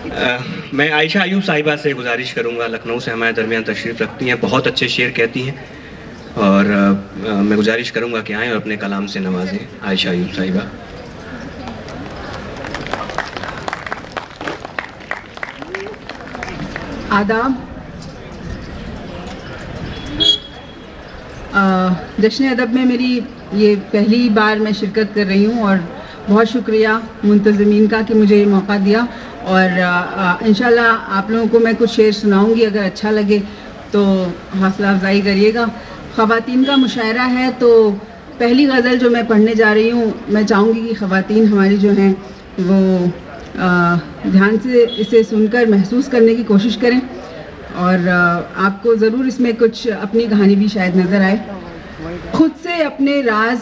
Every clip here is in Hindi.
मैं आयशा अयूब साहिबा से गुजारिश करूंगा, लखनऊ से हमारे दरमियान तशरीफ़ रखती हैं, बहुत अच्छे शेर कहती हैं और मैं गुजारिश करूंगा कि आएँ और अपने कलाम से नवाजें। आयशा अयूब साहिबा। आदाब। जश्न अदब में मेरी ये पहली बार मैं शिरकत कर रही हूँ और बहुत शुक्रिया मुंतज़मीन का कि मुझे ये मौका दिया और इंशाल्लाह आप लोगों को मैं कुछ शेर सुनाऊंगी, अगर अच्छा लगे तो हौसला अफजाई करिएगा। ख़वातीन का मुशायरा है तो पहली गज़ल जो मैं पढ़ने जा रही हूँ, मैं चाहूँगी कि ख़वातीन हमारी जो हैं वो ध्यान से इसे सुनकर महसूस करने की कोशिश करें और आपको ज़रूर इसमें कुछ अपनी कहानी भी शायद नज़र आए। खुद से अपने राज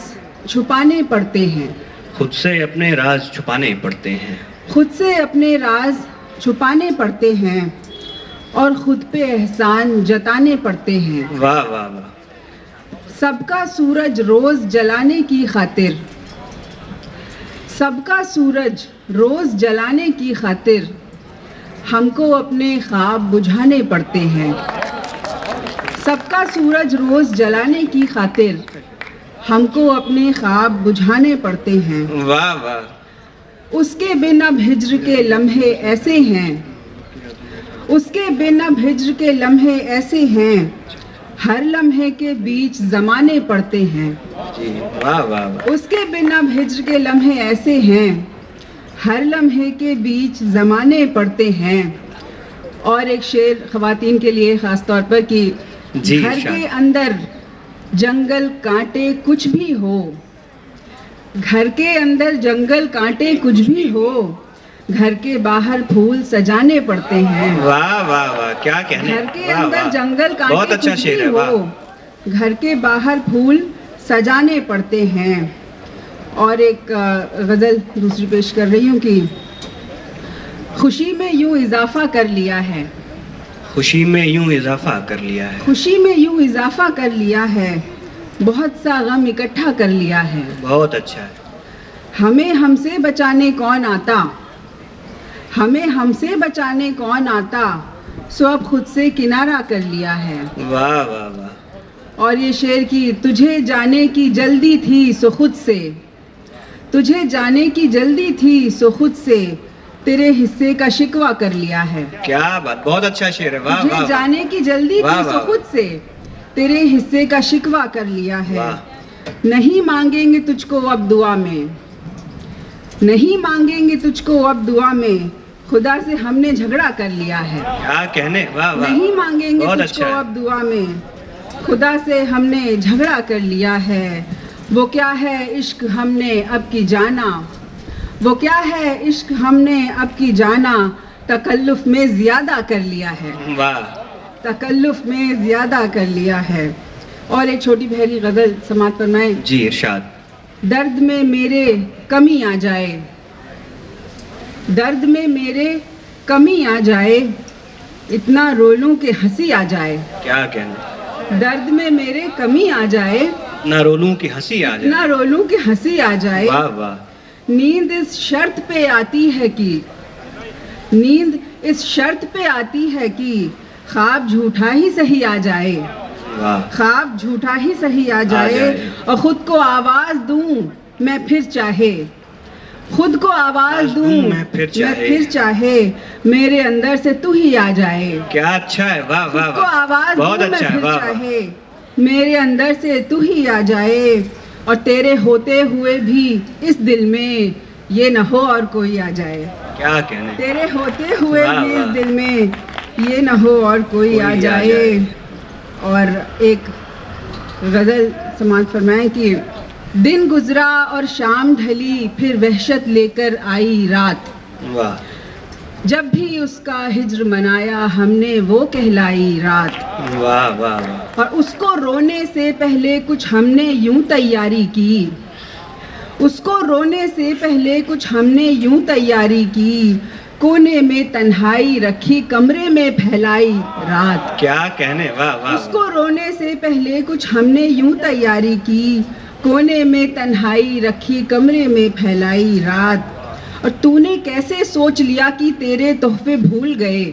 छुपाने पड़ते हैं, खुद से अपने राज छुपाने पड़ते हैं, खुद से अपने राज छुपाने पड़ते हैं और खुद पे एहसान जताने पड़ते हैं। वाह वाह वाह। सबका सूरज रोज़ जलाने की खातिर, सबका सूरज रोज़ जलाने की खातिर हमको अपने ख्वाब बुझाने पड़ते हैं। सबका सूरज रोज़ जलाने की खातिर हमको अपने ख्वाब बुझाने पड़ते हैं। वाह वाह। उसके बिन अब हिज्र के लम्हे ऐसे हैं, उसके बिन अब हिज्र के लम्हे ऐसे हैं, हर लम्हे के बीच ज़माने पड़ते हैं। जी वाह वाह वाह। उसके बिन अब हिज्र के लम्हे ऐसे हैं, हर लम्हे के बीच ज़माने पड़ते हैं। और एक शेर ख़वातीन के लिए ख़ास तौर पर कि घर के अंदर जंगल कांटे कुछ भी हो, घर के अंदर जंगल कांटे कुछ भी हो, घर के बाहर फूल सजाने पड़ते हैं। वाह वाह वाह, क्या कहने। घर के अंदर जंगल कांटे बहुत अच्छा कुछ शेर भी है। वाह। हो, घर के बाहर फूल सजाने पड़ते हैं। और एक गज़ल दूसरी पेश कर रही हूँ कि खुशी में यूँ इजाफा कर लिया है, खुशी में यूं इजाफा कर लिया है, खुशी में यूँ इजाफा कर लिया है, बहुत सा गम इकट्ठा कर लिया है। बहुत अच्छा है। हमें हमसे बचाने कौन आता, हमें हमसे बचाने कौन आता, सो अब खुद से किनारा कर लिया है। वाह वाह वाह। और ये शेर की तुझे जाने की जल्दी थी सो खुद से, तुझे जाने की जल्दी थी सो खुद से, तेरे हिस्से का शिकवा कर लिया है। क्या बात, बहुत अच्छा शेर है। वाह तुझे वाह। जाने की जल्दी वाह, थी वाह, सो खुद से, तेरे हिस्से का शिकवा कर लिया है। वाह। नहीं मांगेंगे तुझको अब दुआ में, नहीं मांगेंगे तुझको अब दुआ में, खुदा से हमने झगड़ा कर लिया है। क्या कहने। वाह वाह। नहीं मांगेंगे बहुत तुझको अच्छा है। अब दुआ में, खुदा से हमने झगड़ा कर लिया है। वो क्या है इश्क हमने अब की जाना, वो क्या है इश्क हमने अब की जाना, तकल्लुफ में ज़्यादा कर लिया है। वाह। तकल्लुफ में ज़्यादा कर लिया है। और एक छोटी बहरी गज़ल समात फरमाएं। जी इरशाद। दर्द में मेरे कमी आ जाए, दर्द में मेरे कमी आ जाए, इतना रो लूं कि हंसी आ जाए। क्या कहने। दर्द में मेरे कमी आ जाए, ना रोलूं की हंसी आ जाए। इतना रो लूं कि हंसी आ जाए। वाह वाह। नींद इस शर्त पे आती है कि, नींद इस शर्त पे आती है कि ख्वाब झूठा ही सही आ जाए। वाह। ख्वाब झूठा ही सही आ जाए और खुद को आवाज दूं मैं फिर चाहे, खुद को आवाज दूं मैं फिर चाहे, मेरे अंदर से तू ही आ जाए। क्या अच्छा है। वाह वाह खुद को वाह। आवाज बहुत दूं मैं अच्छा है। फिर वाह वाह। चाहे, मेरे अंदर से तू ही आ जाए। और तेरे होते हुए भी इस दिल में ये न हो और कोई आ जाए। क्या कहने। तेरे होते हुए वाह, भी इस वाह। दिल में ये न हो और कोई आ जाए। और एक गज़ल समात फरमाएं कि दिन गुजरा और शाम ढली, फिर वहशत लेकर आई रात, वाह। जब भी उसका हिज्र मनाया हमने वो कहलाई रात। वाह वाह वाह। और उसको रोने से पहले कुछ हमने यूं तैयारी की, उसको रोने से पहले कुछ हमने यूं तैयारी की, कोने में तन्हाई रखी कमरे में फैलाई रात। क्या कहने। वाह वाह। उसको रोने से पहले कुछ हमने यूं तैयारी की, कोने में तन्हाई रखी कमरे में फैलाई रात। और तूने कैसे सोच लिया कि तेरे तोहफे भूल गए,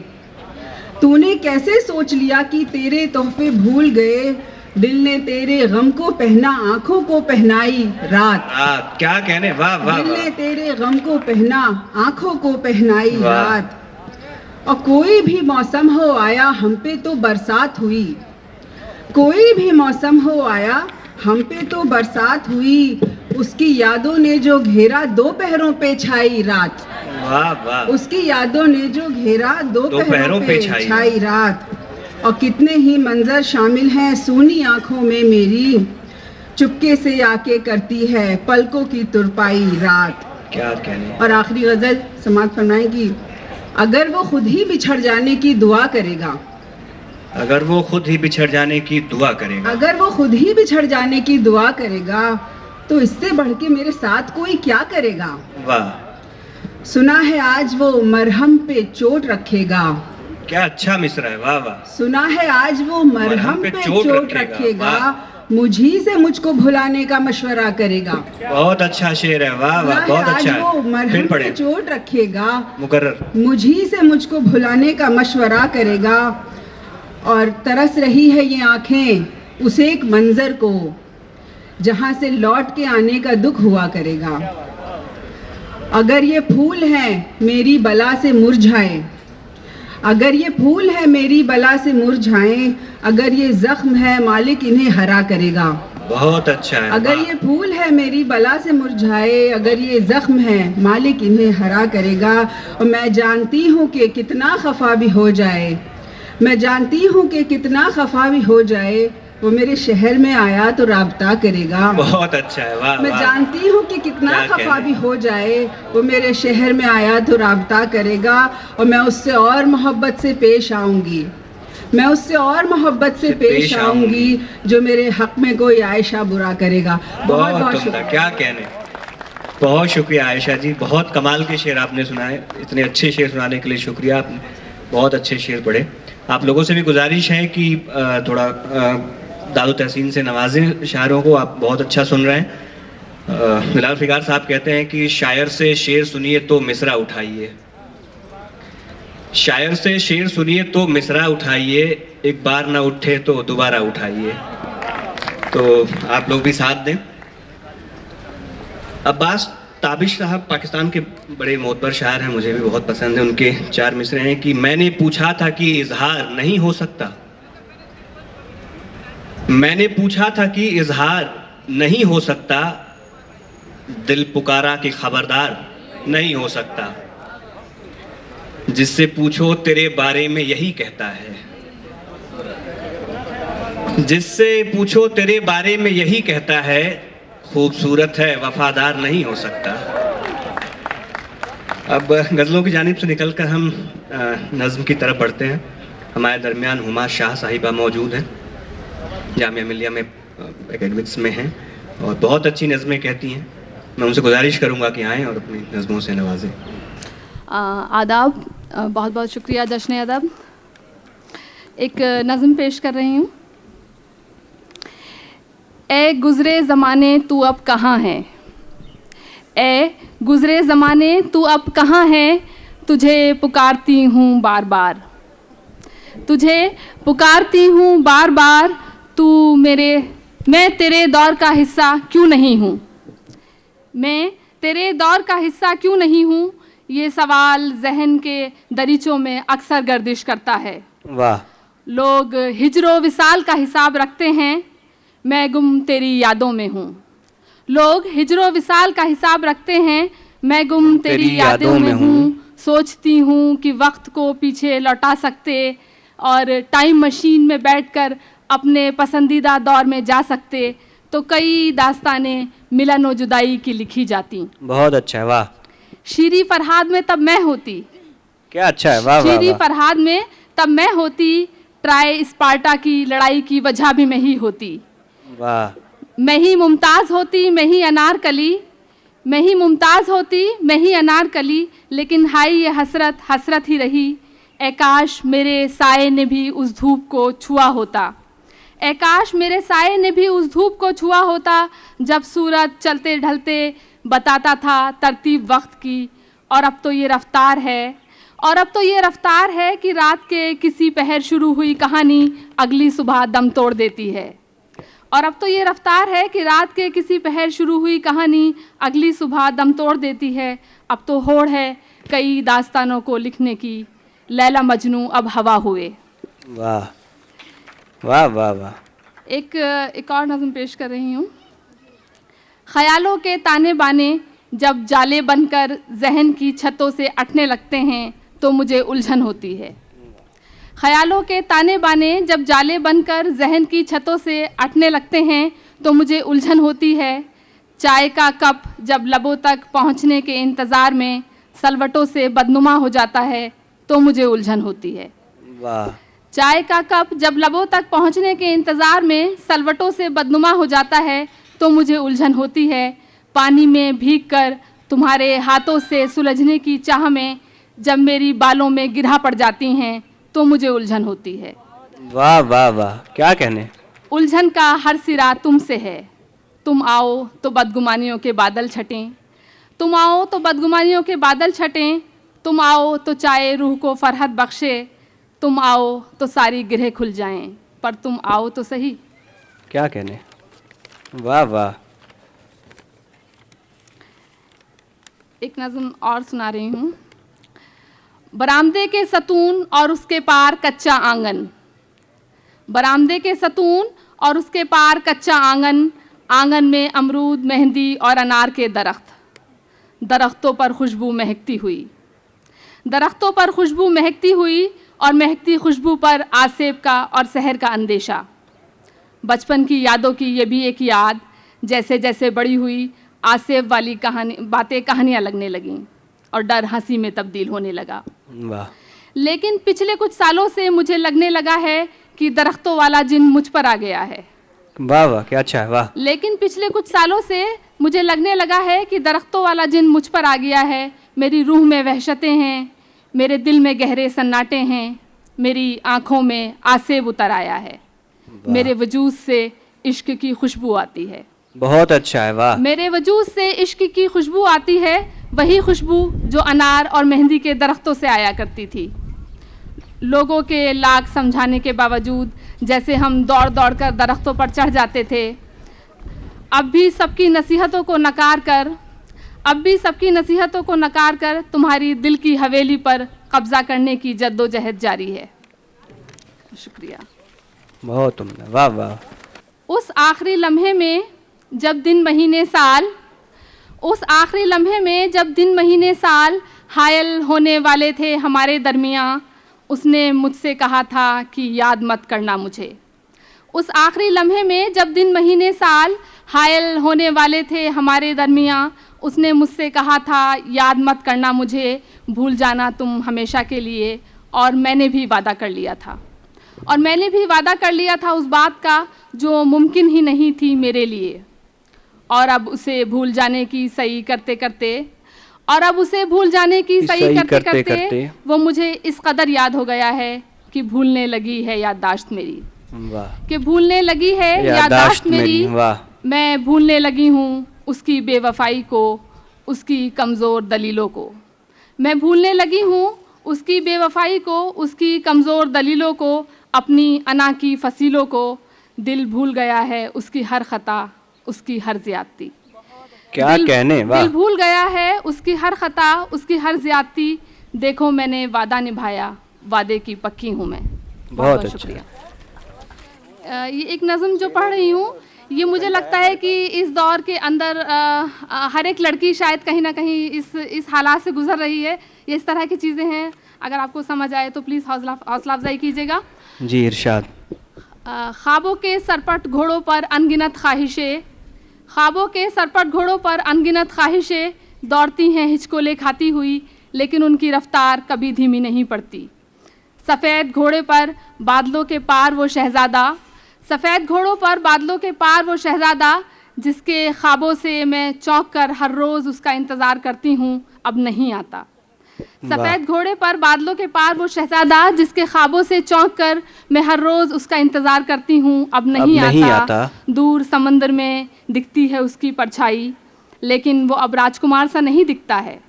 तूने कैसे सोच लिया कि तेरे तोहफे भूल गए, दिल ने तेरे गम को पहना आंखों को पहनाई रात। क्या कहने, वाह वाह दिल ने वाह। तेरे गम को पहना आंखों को पहनाई वाह। रात। और कोई भी मौसम हो आया हम पे तो बरसात हुई, कोई भी मौसम हो आया हम पे तो बरसात हुई, उसकी यादों ने जो घेरा दो पहरों पे छाई रात। वाह वाह। उसकी यादों ने जो घेरा दो दो पहरों पे छाई रात। और कितने ही मंजर शामिल हैं सूनी आंखों में मेरी, चुपके से आके करती है पलकों की तुरपाई रात। क्या कहने। और आखिरी गजल समाप्त फरमाएंगी। अगर वो खुद ही बिछड़ जाने की दुआ करेगा, अगर वो खुद ही बिछड़ जाने की दुआ करेगा, अगर वो खुद ही बिछड़ जाने की दुआ करेगा, तो इससे बढ़ के मेरे साथ कोई क्या करेगा। वाह। सुना है आज वो मरहम पे चोट रखेगा, क्या अच्छा मिसरा है, वाह वाह। सुना है आज वो मरहम पे चोट रखेगा, मुझी से मुझको भुलाने का मशवरा करेगा। बहुत अच्छा शेर है, वाह वाह, बहुत अच्छा आज वो है। मरहम फिर पे पढ़े। चोट रखेगा, मुकर्रर। मुझी से मुझको भुलाने का मशवरा करेगा, और तरस रही है ये आंखें उस एक मंजर को, जहां से लौट के आने का दुख हुआ करेगा। अगर ये फूल है मेरी बला से मुरझाए, अगर ये फूल है मेरी बला से मुरझाएं, अगर ये जख्म है मालिक इन्हें हरा करेगा। बहुत अच्छा है। अगर ये फूल है मेरी बला से मुरझाए, अगर ये जख्म है मालिक इन्हें हरा करेगा। और मैं जानती हूँ कि कितना खफा भी हो जाए, मैं जानती हूँ कि कितना खफा भी हो जाए, वो मेरे शहर में आया तो राबता करेगा। बहुत अच्छा है, वाह। मैं जानती हूँ कि कितना खफा भी हो जाए, वो मेरे शहर में आया तो राबता करेगा, और मैं उससे और मोहब्बत से पेश आऊँगी, मैं उससे और मोहब्बत से पेश आऊँगी, जो मेरे हक में कोई आयशा बुरा करेगा। बहुत बहुत शुक्रिया। क्या कहने। बहुत शुक्रिया आयशा जी, बहुत कमाल के शेर आपने सुनाए। इतने अच्छे शेर सुनाने के लिए शुक्रिया, आपने बहुत अच्छे शेर पढ़े। आप लोगों से भी गुजारिश है कि थोड़ा दादो तहसीन से नवाजें शायरों को। आप बहुत अच्छा सुन रहे हैं। बिलाल फिगार साहब कहते हैं कि शायर से शेर सुनिए तो मिसरा उठाइए, शायर से शेर सुनिए तो मिसरा उठाइए, एक बार ना उठे तो दोबारा उठाइए। तो आप लोग भी साथ दें। अब्बास ताबिश साहब पाकिस्तान के बड़े मोतबर शायर हैं, मुझे भी बहुत पसंद है। उनके 4 मिसरे हैं कि मैंने पूछा था कि इजहार नहीं हो सकता, मैंने पूछा था कि इजहार नहीं हो सकता, दिल पुकारा कि खबरदार नहीं हो सकता, जिससे पूछो तेरे बारे में यही कहता है, जिससे पूछो तेरे बारे में यही कहता है, खूबसूरत है वफादार नहीं हो सकता। अब गज़लों की जानिब से निकलकर हम नज़्म की तरफ बढ़ते हैं। हमारे दरमियान हुमा शाह साहिबा मौजूद हैं, जामिया मिलिया में एकेडमिक्स में हैं और बहुत अच्छी नज़में कहती हैं। मैं उनसे गुजारिश करूंगा कि आएँ और अपनी नज़मों से नवाजें। आदाब, बहुत बहुत शुक्रिया जश्न अदब। एक नज़म पेश कर रही हूँ। ए गुज़रे ज़माने तू अब कहाँ है, ए गुज़रे ज़माने तू अब कहाँ है, तुझे पुकारती हूँ बार बार, तुझे पुकारती हूँ बार बार, तू मैं तेरे दौर का हिस्सा क्यों नहीं हूँ, मैं तेरे दौर का हिस्सा क्यों नहीं हूँ, ये सवाल जहन के दरीचों में अक्सर गर्दिश करता है। वाह। लोग हिजरो विसाल का हिसाब रखते हैं, मैं गुम तेरी यादों में हूँ, लोग हिजरो विसाल का हिसाब रखते हैं, मैं गुम तेरी यादों में हूँ। सोचती हूँ कि वक्त को पीछे लौटा सकते और टाइम मशीन में बैठकर अपने पसंदीदा दौर में जा सकते, तो कई दास्तानें मिलन और जुदाई की लिखी जाती। बहुत अच्छा है, वाह। शीरी फरहाद में तब मैं होती, क्या अच्छा है, वाह। शीरी फरहाद में तब मैं होती, ट्राई स्पार्टा की लड़ाई की वजह भी मैं ही होती, वाह। मैं ही मुमताज़ होती, मैं ही अनारकली, मैं ही मुमताज़ होती, मैं ही अनारकली, लेकिन हाय ये हसरत हसरत ही रही, ए काश मेरे साये ने भी उस धूप को छुआ होता, ए काश मेरे साये ने भी उस धूप को छुआ होता, जब सूरज चलते ढलते बताता था तरतीब वक्त की, और अब तो ये रफ्तार है, और अब तो ये रफ्तार है कि रात के किसी पहर शुरू हुई कहानी अगली सुबह दम तोड़ देती है। और अब तो ये रफ्तार है कि रात के किसी पहर शुरू हुई कहानी अगली सुबह दम तोड़ देती है। अब तो होड़ है कई दास्तानों को लिखने की, लैला मजनू अब हवा हुए। वाह वाह वाह वाह। एक और नज़म पेश कर रही हूँ। ख़यालों के ताने बाने जब जाले बनकर जहन की छतों से अटने लगते हैं तो मुझे उलझन होती है। ख़यालों के ताने बाने जब जाले बनकर जहन की छतों से अटने लगते हैं तो मुझे उलझन होती है। चाय का कप जब लबों तक पहुंचने के इंतज़ार में सलवटों से बदनुमा हो जाता है तो मुझे उलझन होती है। वाह। चाय का कप जब लबों तक पहुंचने के इंतज़ार में सलवटों से बदनुमा हो जाता है तो मुझे उलझन होती है। पानी में भीगकर तुम्हारे हाथों से सुलझने की चाह में जब मेरी बालों में गिरहा पड़ जाती हैं तो मुझे उलझन होती है। वाह वाह वाह, क्या कहने। उलझन का हर सिरा तुमसे है, तुम आओ तो बदगुमानियों के बादल छटें, तुम आओ तो बदगुमानियों के बादल छटें, तुम आओ तो चाहे रूह को फरहत बख्शे, तुम आओ तो सारी गिरह खुल जाएं, पर तुम आओ तो सही। क्या कहने। वाह वाह। एक नज़म और सुना रही हूँ। बरामदे के सतून और उसके पार कच्चा आंगन, बरामदे के सतून और उसके पार कच्चा आंगन, आंगन में अमरूद, मेहंदी और अनार के दरख्त, दरख्तों पर खुशबू महकती हुई, दरख्तों पर खुशबू महकती हुई और महकती खुशबू पर आसेब का और सहर का अंदेशा। बचपन की यादों की ये भी एक याद, जैसे जैसे बड़ी हुई आसेब वाली बातें कहानियाँ लगने लगीं और डर हंसी में तब्दील होने लगा। वाह। लेकिन पिछले कुछ सालों से मुझे लगने लगा है कि दरख्तों वाला जिन मुझ पर आ गया है। वाह वाह, क्या अच्छा है। वाह। लेकिन पिछले कुछ सालों से मुझे लगने लगा है कि दरख्तों वाला जिन मुझ पर आ गया है। मेरी रूह में वहशतें हैं, मेरे दिल में गहरे सन्नाटे हैं, मेरी आँखों में आसेब उतर आया है, मेरे वजूद से इश्क की खुशबू आती है। बहुत अच्छा है। वाह। मेरे वजूद से इश्क की खुशबू आती है, वही खुशबू जो अनार और मेहंदी के दरख्तों से आया करती थी। लोगों के लाख समझाने के बावजूद जैसे हम दौड़ दौड़ कर दरख्तों पर चढ़ जाते थे, अब भी सबकी नसीहतों को नकार कर, अब भी सबकी नसीहतों को नकार कर तुम्हारी दिल की हवेली पर कब्ज़ा करने की जद्दोजहद जारी है। शुक्रिया। बहुत उम्दा। वाह वाह। उस आखिरी लम्हे में जब दिन महीने साल, उस आखिरी लम्हे में जब दिन महीने साल हायल होने वाले थे हमारे दरमियाँ, उसने मुझसे कहा था कि याद मत करना मुझे। उस आखिरी लम्हे में जब दिन महीने साल हायल होने वाले थे हमारे दरमियाँ, उसने मुझसे कहा था याद मत करना मुझे, भूल जाना तुम हमेशा के लिए। और मैंने भी वादा कर लिया था, और मैंने भी वादा कर लिया था उस बात का जो मुमकिन ही नहीं थी मेरे लिए। और अब उसे भूल जाने की सही करते करते, और अब उसे भूल जाने की सही करते करते वो मुझे इस कदर याद हो गया है कि भूलने लगी है याददाश्त मेरी। वाह। कि भूलने लगी है याददाश्त मेरी। वाह। मैं भूलने लगी हूँ उसकी बेवफाई को, उसकी कमज़ोर दलीलों को। मैं भूलने लगी हूँ उसकी बेवफाई को, उसकी कमज़ोर दलीलों को, अपनी अना की फसीलों को। दिल भूल गया है उसकी हर ख़ता, उसकी हर ज़्यादती। क्या कहने। वाह। दिल भूल गया है उसकी हर ख़ता, उसकी हर ज़्यादती। देखो मैंने वादा निभाया, वादे की पक्की हूँ मैं। बहुत अच्छा। शुक्रिया। ये एक नज़म जो पढ़ रही हूँ, ये मुझे लगता है कि इस दौर के अंदर हर एक लड़की शायद कहीं ना कहीं इस हालात से गुजर रही है। ये इस तरह की चीज़ें हैं, अगर आपको समझ आए तो प्लीज़ हौसला अफजाई कीजिएगा। जी इरशाद। ख्वाबों के सरपट घोड़ों पर अनगिनत ख्वाहिशें, ख्वाबों के सरपट घोड़ों पर अनगिनत ख्वाहिशें दौड़ती हैं हिचकोले खाती हुई, लेकिन उनकी रफ्तार कभी धीमी नहीं पड़ती। सफ़ेद घोड़े पर बादलों के पार वो शहज़ादा, सफ़ेद घोड़ों पर बादलों के पार वो शहज़ादा, जिसके ख्वाबों से मैं चौंक कर हर रोज़ उसका इंतज़ार करती हूँ, अब नहीं आता। सफ़ेद घोड़े पर बादलों के पार वो शहज़ादा, जिसके ख्वाबों से चौंक कर मैं हर रोज़ उसका इंतज़ार करती हूँ, अब नहीं आता। दूर समंदर में दिखती है उसकी परछाई, लेकिन वो अब राजकुमार सा नहीं दिखता है,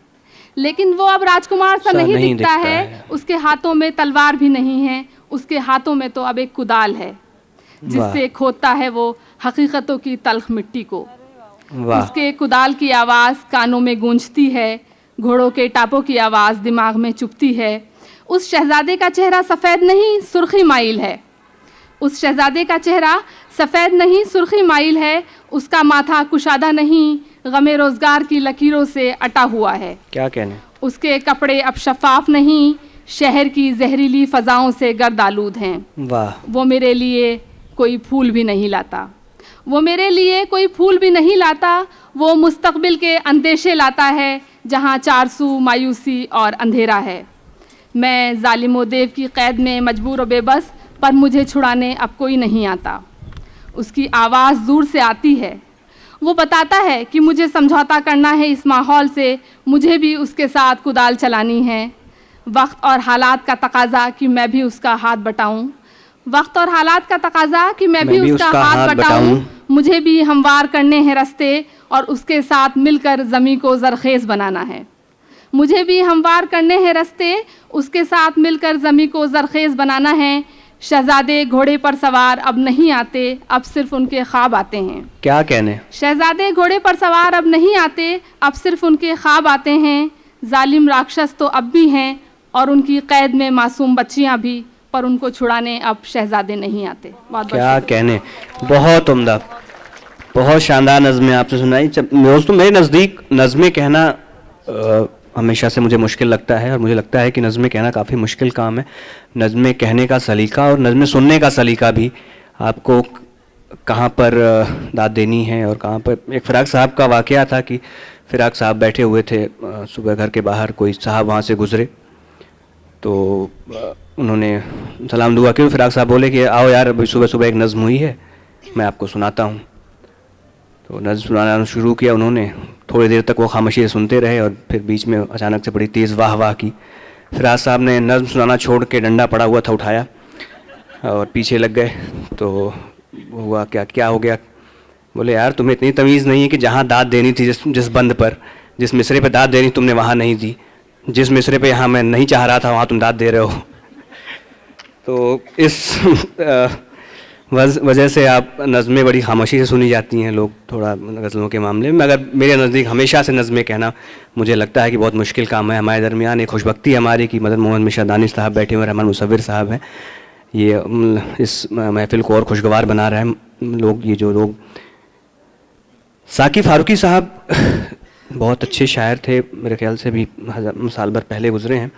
लेकिन वो अब राजकुमार सा नहीं दिखता है। उसके हाथों में तलवार भी नहीं है, उसके हाथों में तो अब एक कुदाल है जिससे खोदता है वो हकीकतों की तल्ख मिट्टी को। उसके कुदाल की आवाज़ कानों में गूंजती है, घोड़ों के टापों की आवाज़ दिमाग में चुभती है। उस शहजादे का चेहरा सफ़ेद नहीं सुर्खी माइल है। उस शहजादे का चेहरा सफ़ेद नहीं सुर्खी माइल है। उसका माथा कुशादा नहीं, गमे रोज़गार की लकीरों से अटा हुआ है। क्या कहने। उसके कपड़े अब शफाफ नहीं, शहर की जहरीली फ़ज़ाओं से गर्द आलूद हैं। वाह। वो मेरे लिए कोई फूल भी नहीं लाता, वो मेरे लिए कोई फूल भी नहीं लाता। वो मुस्तकबिल के अंदेशे लाता है जहाँ चारसू मायूसी और अंधेरा है। मैं जालिमो देव की क़ैद में मजबूर व बेबस, पर मुझे छुड़ाने अब कोई नहीं आता। उसकी आवाज़ दूर से आती है। वो बताता है कि मुझे समझौता करना है इस माहौल से, मुझे भी उसके साथ कुदाल चलानी है। वक्त और हालात का तकाजा कि मैं भी उसका हाथ बटाऊं, वक्त और हालात का तकाजा कि मैं भी उसका हाथ बटाऊं। मुझे भी हमवार करने हैं रास्ते और उसके साथ मिलकर ज़मीं को ज़रखेज़ बनाना है। मुझे भी हमवार करने हैं रास्ते, उसके साथ मिलकर ज़मीं को ज़रखेज़ बनाना है। शहजादे घोड़े पर सवार अब नहीं आते, अब सिर्फ उनके ख्वाब आते हैं। क्या कहने। शहजादे घोड़े पर सवार अब नहीं आते, अब सिर्फ उनके ख्वाब आते हैं। जालिम राक्षस तो अब भी हैं और उनकी कैद में मासूम बच्चियां भी, पर उनको छुड़ाने अब शहजादे नहीं आते। क्या कहने। बहुत उम्दा, बहुत शानदार नज़में आपने सुनाई। दोस्तों, मेरे नज़दीक नज़में कहना हमेशा से मुझे मुश्किल लगता है, और मुझे लगता है कि नज़में कहना काफ़ी मुश्किल काम है। नज़में कहने का सलीका और नज़में सुनने का सलीका भी, आपको कहाँ पर दाद देनी है और कहाँ पर। एक फ़िराक साहब का वाक़या था कि फ़िराक साहब बैठे हुए थे, सुबह घर के बाहर कोई साहब वहाँ से गुज़रे, तो उन्होंने सलाम दुआ की। फ़िराक साहब बोले कि आओ यार, अभी सुबह सुबह एक नज़्म हुई है, मैं आपको सुनाता हूँ। तो नज़्म सुनाना शुरू किया उन्होंने। थोड़ी देर तक वो खामोशी से सुनते रहे और फिर बीच में अचानक से बड़ी तेज़ वाह वाह की। फ़िराक साहब ने नज़्म सुनाना छोड़ के डंडा पड़ा हुआ था उठाया और पीछे लग गए। तो हुआ क्या हो गया। बोले यार, तुम्हें इतनी तमीज़ नहीं है कि जहाँ दाद देनी थी जिस बंद पर, जिस मिसरे पे दाद देनी तुमने वहाँ नहीं दी, जिस मिसरे पे यहाँ मैं नहीं चाह रहा था वहाँ तुम दाद दे रहे हो। तो इस वजह से आप नज़में बड़ी खामोशी से सुनी जाती हैं लोग थोड़ा गज़लों के मामले में। मगर मेरे नज़दीक हमेशा से नज़में कहना मुझे लगता है कि बहुत मुश्किल काम है। हमारे दरमियान एक खुशबख्ती हमारी कि मदन मोहन मिश्रा दानिश साहब बैठे हुए, रहमान मुसव्विर साहब हैं। ये इस महफ़िल को और खुशगवार बना रहे हैं लोग। ये जो लोग, साकी फ़ारूकी साहब बहुत अच्छे शायर थे, मेरे ख्याल से भी साल भर पहले गुजरे हैं।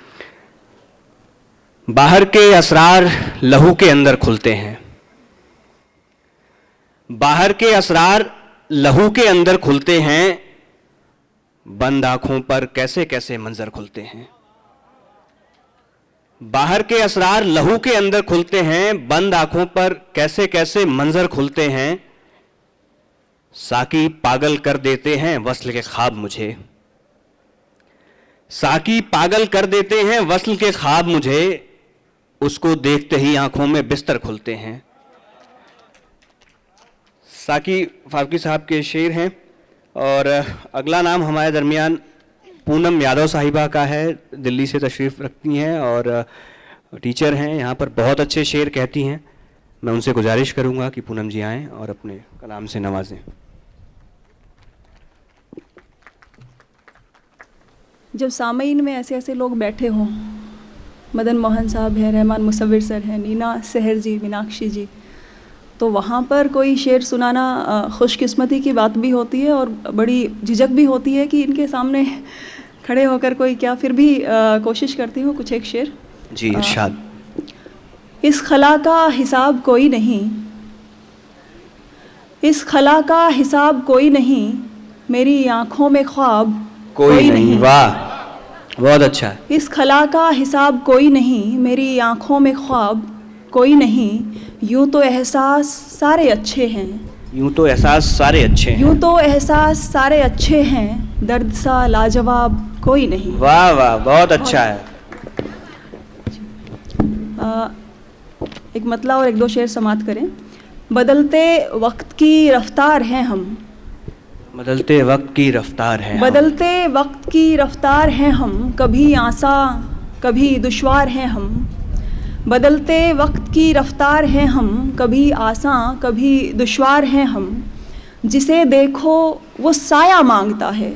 बाहर के असरार लहू के अंदर खुलते हैं, बाहर के असरार लहू के अंदर खुलते हैं, बंद आंखों पर कैसे कैसे मंजर खुलते हैं। बाहर के असरार लहू के अंदर खुलते हैं, बंद आंखों पर कैसे कैसे मंजर खुलते हैं। साकी पागल कर देते हैं वस्ल के ख्वाब मुझे, साकी पागल कर देते हैं वस्ल के ख्वाब मुझे, उसको देखते ही आंखों में बिस्तर खुलते हैं। साकी फ़ारूकी साहब के शेर हैं। और अगला नाम हमारे दरमियान पूनम यादव साहिबा का है, दिल्ली से तशरीफ़ रखती हैं और टीचर हैं, यहाँ पर बहुत अच्छे शेर कहती हैं। मैं उनसे गुजारिश करूँगा कि पूनम जी आएँ और अपने कलाम से नवाजें। जब सामईन में ऐसे ऐसे लोग बैठे हों, मदन मोहन साहब हैं, रहमान मुसव्विर सर हैं, नीना सहर जी, मीनाक्षी जी, तो वहाँ पर कोई शेर सुनाना खुशकिस्मती की बात भी होती है और बड़ी झिझक भी होती है कि इनके सामने खड़े होकर कोई क्या, फिर भी कोशिश करती हूँ कुछ एक शेर। जी इरशाद। इस खला का हिसाब कोई नहीं, इस खला का हिसाब कोई नहीं, मेरी आँखों में ख्वाब कोई नहीं। वाह, बहुत अच्छा। इस खला का हिसाब कोई नहीं, मेरी आँखों में ख्वाब कोई नहीं, यूं तो एहसास सारे अच्छे हैं, यूं तो एहसास सारे अच्छे हैं, यूं तो एहसास सारे अच्छे हैं, दर्द सा लाजवाब कोई नहीं। वाह वाह, बहुत अच्छा है। एक मतला और एक दो शेर समाप्त करें। बदलते वक्त की रफ्तार हैं हम, बदलते वक्त की रफ्तार है हम। बदलते वक्त की रफ्तार हैं हम, कभी आसा कभी दुश्वार हैं हम। बदलते वक्त की रफ्तार हैं हम, कभी आसा कभी दुश्वार हैं हम। जिसे देखो वो साया मांगता है,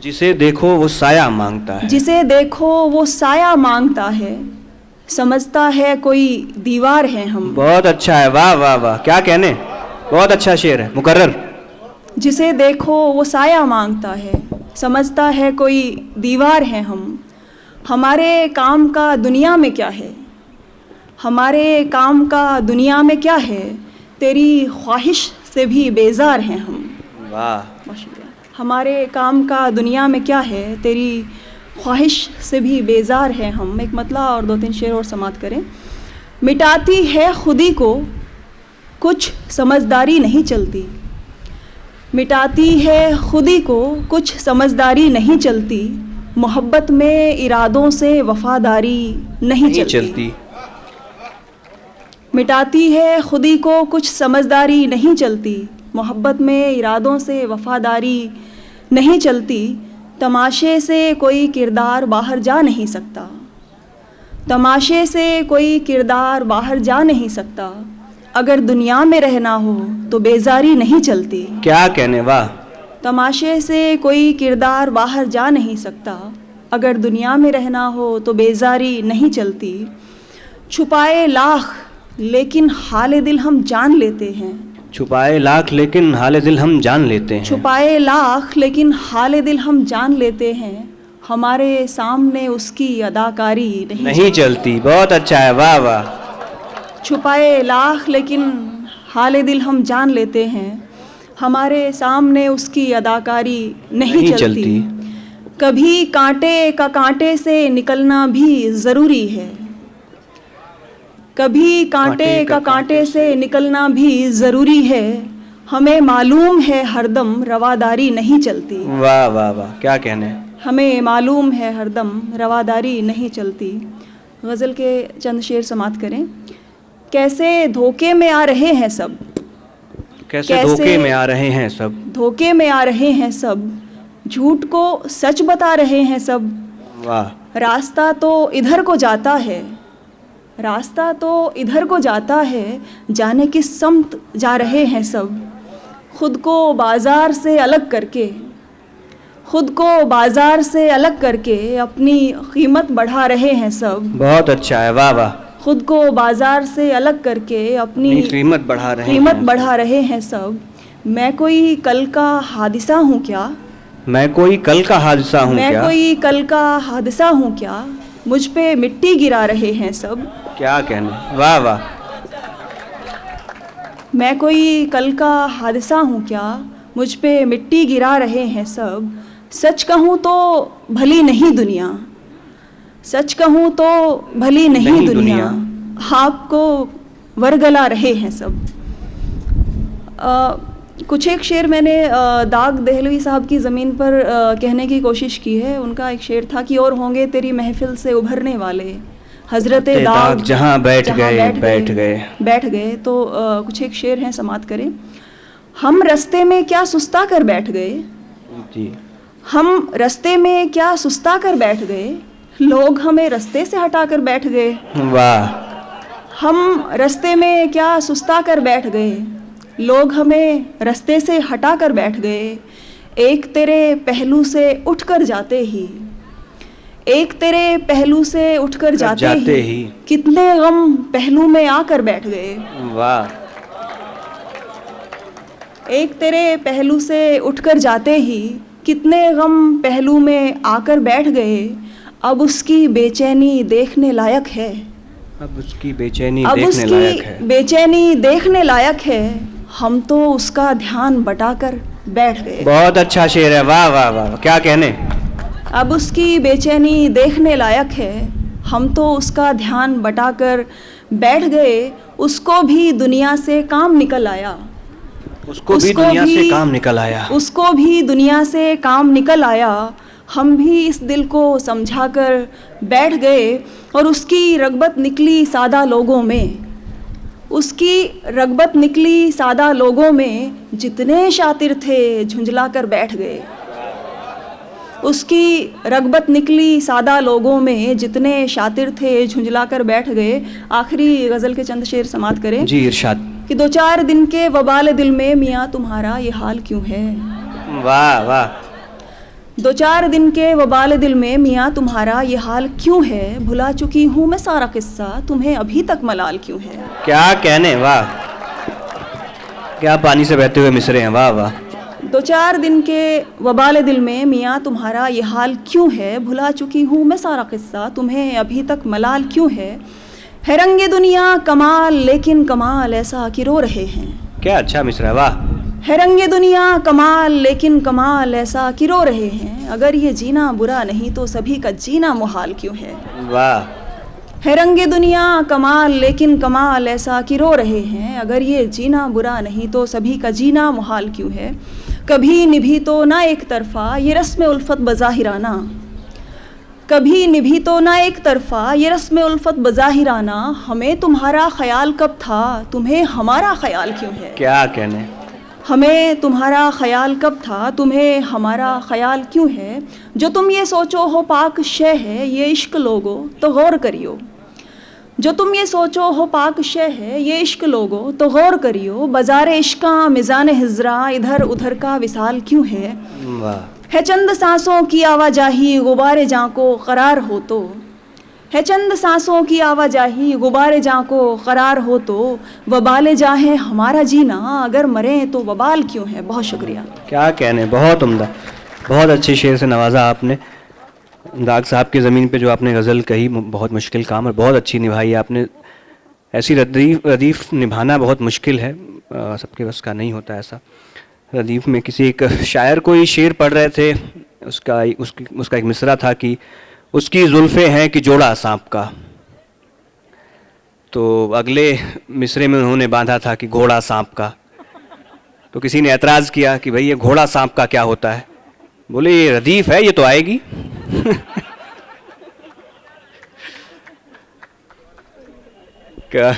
जिसे देखो वो साया मांगता है। जिसे देखो वो साया मांगता है। समझता है कोई दीवार है हम। बहुत अच्छा है, वाह वाह वाह, क्या कहने, बहुत अच्छा शेर है, मुकर्रर। जिसे देखो वो साया मांगता है, समझता है कोई दीवार है हम। हमारे काम का दुनिया में क्या है, हमारे काम का दुनिया में क्या है। तेरी ख्वाहिश से भी बेजार हैं हम। वाह, माशाल्लाह। हमारे काम का दुनिया में क्या है, तेरी ख्वाहिश से भी बेजार हैं हम। एक मतला और 2-3 शेर और समाप्त करें। मिटाती है खुदी को कुछ समझदारी नहीं चलती। मिटाती है खुदी को कुछ समझदारी नहीं चलती। मोहब्बत में इरादों से वफादारी नहीं चलती। मिटाती है खुदी को कुछ समझदारी नहीं चलती। मोहब्बत में इरादों से वफादारी नहीं चलती। तमाशे से कोई किरदार बाहर जा नहीं सकता। तमाशे से कोई किरदार बाहर जा नहीं सकता। अगर दुनिया में रहना हो तो बेजारी नहीं चलती। क्या कहने, वाह। तमाशे से कोई किरदार बाहर जा नहीं सकता। अगर दुनिया में रहना हो तो बेजारी नहीं चलती। छुपाए लाख लेकिन हाले दिल हम जान लेते हैं। छुपाए लाख लेकिन हाले दिल हम जान लेते हैं। छुपाए लाख लेकिन हाले दिल हम जान लेते हैं। हमारे सामने उसकी अदाकारी नहीं चलती। बहुत अच्छा है, वाह वाह। छुपाए लाख लेकिन हाले दिल हम जान लेते हैं। हमारे सामने उसकी अदाकारी नहीं चलती। कभी कांटे का कांटे से निकलना भी ज़रूरी है। कभी कांटे का कांटे से निकलना भी ज़रूरी है। हमें मालूम है हरदम रवादारी नहीं चलती। वाह वाह वाह, क्या कहने। हमें मालूम है हरदम रवादारी नहीं चलती। गज़ल के चंद शेर समाप्त करें। कैसे धोखे में आ रहे हैं सब, कैसे धोखे में आ रहे हैं सब। धोखे में आ रहे हैं सब। झूठ को सच बता रहे हैं सब। वाह। रास्ता तो इधर को जाता है, रास्ता तो इधर को जाता है। जाने किस समत जा रहे हैं सब। खुद को बाज़ार से अलग करके, खुद को बाज़ार से अलग करके अपनी कीमत बढ़ा रहे हैं सब। बहुत अच्छा है, वाह वाह। खुद को बाज़ार से अलग करके अपनी कीमत बढ़ा रहे हैं सब। मैं कोई कल का हादिसा हूँ क्या, मैं कोई कल का हादसा हूँ मैं क्या। कोई कल का हादिसा हूँ क्या। मुझ पे मिट्टी गिरा रहे हैं सब। क्या कहने, वाह वाह। मैं कोई कल का हादसा हूँ क्या, मुझ पे मिट्टी गिरा रहे हैं सब। सच कहूँ तो भली नहीं दुनिया, सच कहूँ तो भली नहीं दुनिया। आपको वरगला रहे हैं सब। कुछ एक शेर मैंने दाग दहलवी साहब की ज़मीन पर कहने की कोशिश की है। उनका एक शेर था कि और होंगे तेरी महफिल से उभरने वाले हजरत दाग जहाँ बैठ गए। तो कुछ एक शेर हैं, समाप्त करें। हम रास्ते में क्या सुस्ता कर बैठ गए जी। हम रास्ते में क्या सुस्ता कर बैठ गए। लोग हमें रास्ते से हटा कर बैठ गए। वाह। हम रास्ते में क्या सुस्ता कर बैठ गए। लोग हमें रास्ते से हटा कर बैठ गए। एक तेरे पहलू से उठकर जाते ही, एक तेरे पहलू से उठकर जाते ही कितने गम पहलू में आकर बैठ गए। वाह। एक तेरे पहलू से उठकर जाते ही कितने गम पहलू में आकर बैठ गए। अब उसकी बेचैनी देखने लायक है। अब उसकी बेचैनी देखने लायक है। हम तो उसका ध्यान बटाकर बैठ गए। बहुत अच्छा शेर है, वाह वाह वाह, क्या कहने। अब उसकी बेचैनी देखने लायक है। हम तो उसका ध्यान बटाकर बैठ गए। उसको भी दुनिया से काम निकल आया। उसको भी दुनिया से काम निकल आया। उसको भी दुनिया से काम निकल आया। हम भी इस दिल को समझाकर बैठ गए और उसकी रग़बत निकली सादा लोगों में। उसकी रग़बत निकली सादा लोगों में, जितने शातिर थे झुंझला कर बैठ गए। उसकी रग़बत निकली सादा लोगों में, जितने शातिर थे झुंझला कर बैठ गए। आखिरी गज़ल के चंद शेर समाप्त करें। जी इरशाद। कि 2-4 दिन के वबाल दिल में मियाँ तुम्हारा ये हाल क्यों है। वाह वाह। 2-4 दिन के वबाल दिल में मियाँ तुम्हारा ये हाल क्यों है। भुला चुकी हूँ मैं सारा किस्सा, तुम्हें अभी तक मलाल क्यों है। क्या कहने, वाह क्या पानी से बहते हुए मिसरे हैं, वाह वाह। 2-4 दिन के वबाल दिल में मियाँ तुम्हारा ये हाल क्यों है। भुला चुकी हूँ मैं सारा किस्सा, तुम्हें अभी तक मलाल क्यों है रंगे दुनिया कमाल लेकिन कमाल ऐसा कि रो रहे हैं। क्या अच्छा मिसरा, वाह। है रंगे दुनिया कमाल लेकिन कमाल ऐसा कि रो रहे हैं। अगर ये जीना बुरा नहीं तो सभी का जीना मुहाल क्यों है। वाह। है रंगे दुनिया कमाल लेकिन कमाल ऐसा कि रो रहे हैं। अगर ये जीना बुरा नहीं तो सभी का जीना मुहाल क्यों है। कभी निभी तो ना एक तरफा ये रस्म उल्फत बज़ाहिराना, कभी निभी तो ना एक तरफा ये रस्म उल्फत बज़ाहिराना। हमें तुम्हारा ख्याल कब था, तुम्हें हमारा ख्याल क्यों है। क्या कहने। हमें तुम्हारा ख्याल कब था, तुम्हें हमारा ख्याल क्यों है। जो तुम ये सोचो हो पाक शय है, ये इश्क लोगो तो गौर करियो। जो तुम ये सोचो हो पाक शय है, ये इश्क लोगो तो गौर करियो। बाज़ार इश्का मिज़ान हिजरा इधर उधर का विसाल क्यों है। वाह। है चंद सांसों की आवाजाही गुबारे जाँ को करार हो तो। है चंद सांसों की आवाजाही गुबारे जाँ को करार हो तो। वबाल जा है हमारा जीना, अगर मरें तो वबाल क्यों है। बहुत शुक्रिया। क्या कहने, बहुत उम्दा, बहुत अच्छे शेर से नवाजा आपने। दाग साहब की ज़मीन पे जो आपने गज़ल कही, बहुत मुश्किल काम और बहुत अच्छी निभाई आपने। ऐसी रदीफ़ निभाना बहुत मुश्किल है, सबके बस का नहीं होता ऐसा। रदीफ़ में किसी एक शायर को ही शेर पढ़ रहे थे, उसका एक मिसरा था कि उसकी जुल्फ़े हैं कि जोड़ा सांप का। तो अगले मिसरे में उन्होंने बांधा था कि घोड़ा सांप का। तो किसी ने एतराज़ किया कि भाई ये घोड़ा सांप का क्या होता है। बोले ये रदीफ़ है, ये तो आएगी।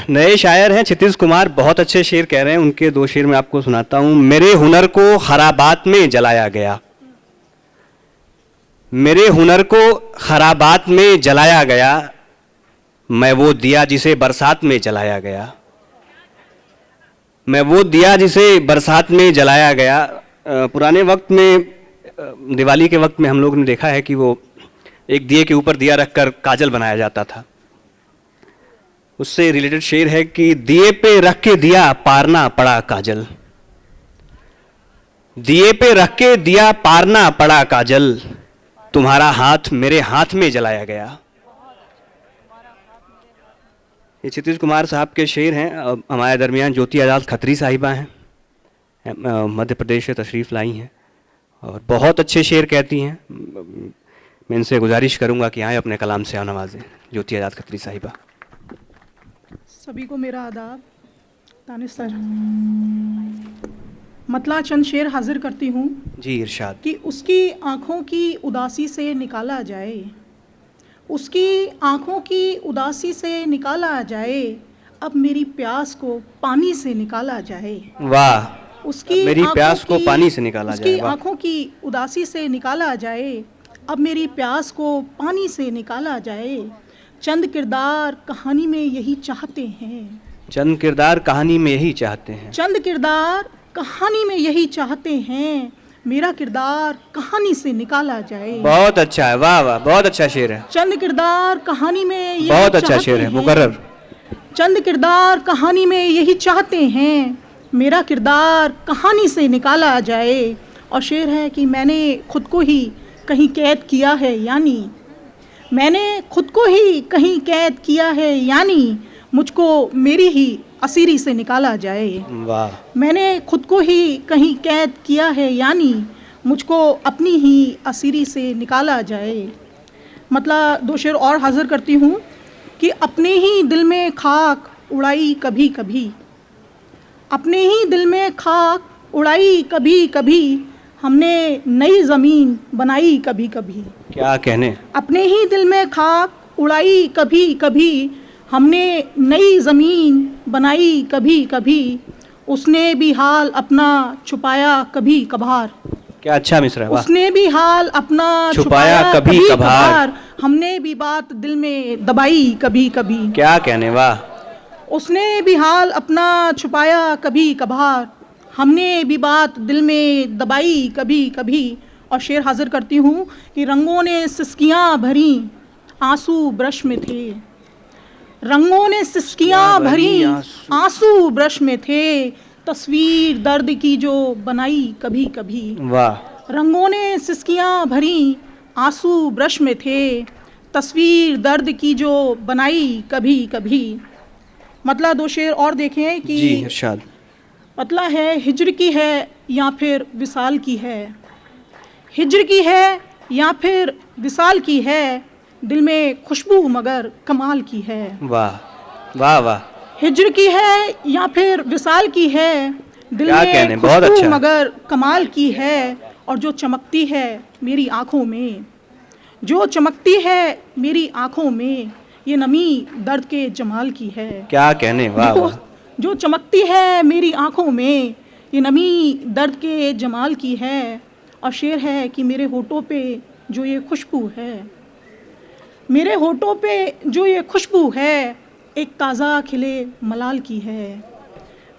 नए शायर हैं क्षितिज कुमार, बहुत अच्छे शेर कह रहे हैं। उनके 2 शेर मैं आपको सुनाता हूं। मेरे हुनर को खराबात में जलाया गया, मेरे हुनर को खराबात में जलाया गया। मैं वो दिया जिसे बरसात में जलाया गया, मैं वो दिया जिसे बरसात में जलाया गया। पुराने वक्त में, दिवाली के वक्त में हम लोग ने देखा है कि वो एक दिए के ऊपर दिया रखकर काजल बनाया जाता था। उससे रिलेटेड शेर है कि दिए पे रख के दिया पारना पड़ा काजल, दिए पे रख के दिया पारना पड़ा काजल। तुम्हारा हाथ मेरे हाथ में जलाया गया। ये क्षितिज कुमार साहब के शेर हैं। हमारे दरमियान ज्योति आज़ाद खत्री साहिबा हैं, मध्य प्रदेश से तशरीफ़ लाई हैं और बहुत अच्छे शेर कहती हैं। मैं इनसे गुजारिश करूंगा कि आए अपने कलाम से नवाजें। ज्योति आज़ाद खत्री साहिबा। सभी को मेरा आदाब। तानिश सर, मतला चंद शेर हाजिर करती हूँ। जी इरशाद। कि उसकी आँखों की उदासी से निकाला जाए, उसकी आँखों की उदासी से निकाला जाए। अब मेरी प्यास को पानी से निकाला जाए। वाह। उसकी मेरी प्यास को पानी से निकाला जाए। उसकी आँखों की उदासी से निकाला जाए। अब मेरी प्यास को पानी से निकाला जाए। चंद किरदार कहानी में यही चाहते हैं, चंद किरदार कहानी में यही चाहते हैं, चंद किरदार कहानी में यही चाहते हैं। मेरा किरदार कहानी से निकाला जाए। बहुत अच्छा है, वाह वाह, बहुत अच्छा शेर है। चंद किरदार कहानी में यही बहुत अच्छा शेर है, मुकर्रर। चंद किरदार कहानी में यही चाहते हैं, मेरा किरदार कहानी से निकाला जाए। और शेर है कि मैंने खुद को ही कहीं कैद किया है, यानी मैंने खुद को ही कहीं कैद किया है, यानी मुझको मेरी ही असीरी से निकाला जाए। वाह। मैंने खुद को ही कहीं कैद किया है, यानी मुझको अपनी ही असीरी से निकाला जाए। मतलब 2 शेर और हाजिर करती हूँ कि अपने ही दिल में खाक उड़ाई कभी कभी, अपने ही दिल में खाक उड़ाई कभी कभी। हमने नई ज़मीन बनाई कभी कभी। क्या कहने। अपने ही दिल में खाक उड़ाई कभी कभी, हमने नई ज़मीन बनाई कभी कभी, उसने भी हाल अपना छुपाया कभी कभार। क्या अच्छा मिसरा, वाह। उसने भी हाल अपना छुपाया कभी कभार, हमने भी बात दिल में दबाई कभी कभी। क्या कहने, वाह। उसने भी हाल अपना छुपाया कभी कभार, हमने भी बात दिल में दबाई कभी कभी। और शेर हाजिर करती हूँ कि रंगों ने सिसकियाँ भरी, आंसू ब्रश में थे। रंगों ने सिसकियाँ भरी, आंसू ब्रश में थे, तस्वीर दर्द की जो बनाई कभी कभी। वाह। रंगों ने सिसकियाँ भरी, आंसू ब्रश में थे, तस्वीर दर्द की जो बनाई कभी कभी। मतलब दो शेर और देखें कि जी इरशाद। मतलब है हिज्र की है या फिर विसाल की है, हिज्र की है या फिर विसाल की है, दिल में खुशबू मगर कमाल की है। वाह वाह वाह। हिज्र की है या फिर विसाल की है, दिल क्या कहने, में बहुत खुशबू अच्छा। मगर कमाल की है। और जो चमकती है मेरी आँखों में, जो चमकती है मेरी आँखों में, ये नमी दर्द के जमाल की है। क्या कहने, वाह जो, वाह। जो चमकती है मेरी आँखों में, ये नमी दर्द के जमाल की है। और शेर है कि मेरे होठों पे जो ये खुशबू है, मेरे होठों पे जो ये खुशबू है, एक ताज़ा खिले मलाल की है।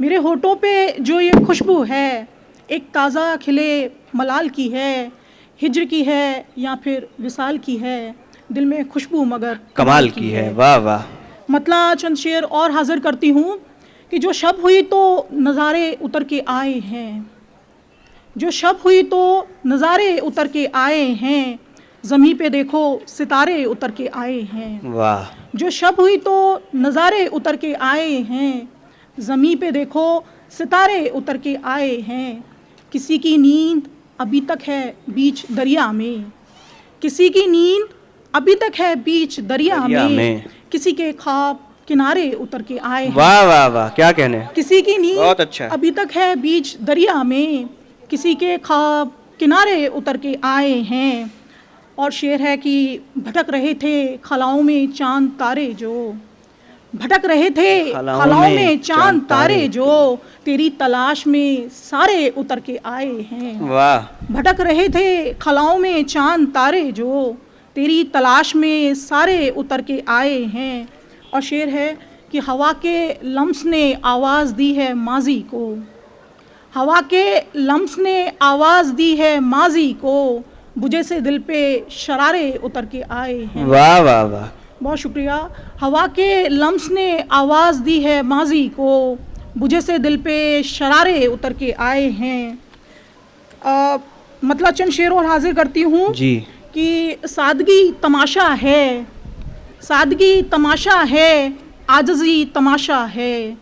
मेरे होठों पे जो ये खुशबू है, एक ताज़ा खिले मलाल की है। हिज्र की है या फिर विसाल की है, दिल में खुशबू मगर कमाल की है। वाह वाह। मतलब चंद शेर और हाजिर करती हूँ कि जो शब हुई तो नज़ारे उतर के आए हैं, जो शब हुई तो नज़ारे उतर के आए हैं, ज़मीं पे देखो सितारे उतर के आए हैं। वाह। जो शब हुई तो नज़ारे उतर के आए हैं, ज़मीं पे देखो सितारे उतर के आए हैं। किसी की नींद अभी तक है बीच दरिया में, किसी की नींद अभी तक है बीच दरिया में, किसी के ख्वाब किनारे उतर के आए हैं। वाह वाह वाह, क्या कहने। किसी की नींद बहुत अच्छा। अभी तक है बीच दरिया में, किसी के ख्वाब किनारे उतर के आए हैं। और शेर है कि भटक रहे थे खलाओं में चांद तारे जो, भटक रहे थे खलाओं में चांद तारे जो, तेरी तलाश में सारे उतर के आए हैं। वाह। भटक रहे थे खलाओं में चांद तारे जो, तेरी तलाश में सारे उतर के आए हैं। और शेर है कि हवा के लम्स ने आवाज़ दी है माजी को, हवा के लम्स ने आवाज़ दी है माजी को, बुझे से दिल पे शरारे उतर के आए हैं। वाह वाह वाह। बहुत शुक्रिया। हवा के लम्स ने आवाज़ दी है माजी को, बुझे से दिल पे शरारे उतर के आए हैं। मतलब चंद शेर और हाजिर करती हूँ जी कि सादगी तमाशा है, सादगी तमाशा है, आजज़ी तमाशा है,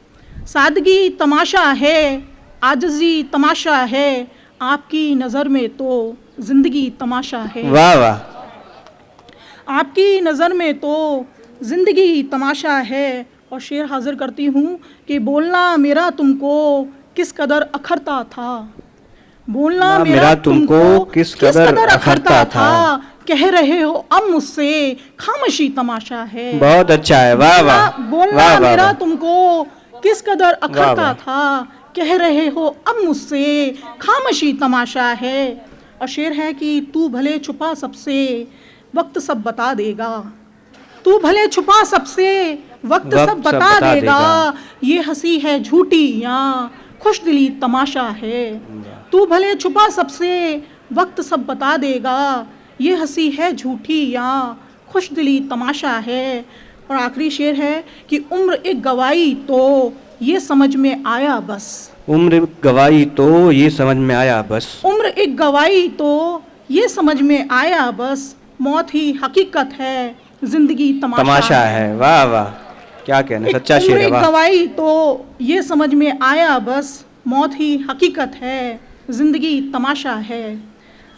सादगी तमाशा है, आजज़ी तमाशा है, आपकी नज़र में तो ज़िंदगी तमाशा है। वाह वाह। आपकी नज़र में तो ज़िंदगी तमाशा है। और शेर हाजिर करती हूँ कि बोलना मेरा तुमको किस कदर अखरता था, बोलना मेरा तुमको किस कदर अखरता था, कह रहे हो अब मुझसे खामोशी तमाशा है। बहुत अच्छा है। वाह वाह। बोलना मेरा तुमको किस कदर अखरता था, कह रहे हो अब मुझसे खामोशी तमाशा है। और शेर है कि तू भले छुपा सबसे वक्त सब बता देगा, तू भले छुपा सबसे वक्त सब बता देगा, ये हंसी है झूठी या खुश दिली तमाशा है। तू भले छुपा सबसे वक्त सब बता देगा, ये हंसी है झूठी या खुश दिली तमाशा है। और आखिरी शेर है कि उम्र एक गवाही तो ये समझ में आया बस, उम्र गवाई तो ये समझ में आया बस, उम्र एक गवाही तो ये समझ में आया बस, मौत ही हकीकत है जिंदगी तमाशा है। वाह वाह, क्या कहना, सच्चा शेर है। उम्र एक गवाही तो ये समझ में आया बस, मौत ही हकीकत है जिंदगी तमाशा है,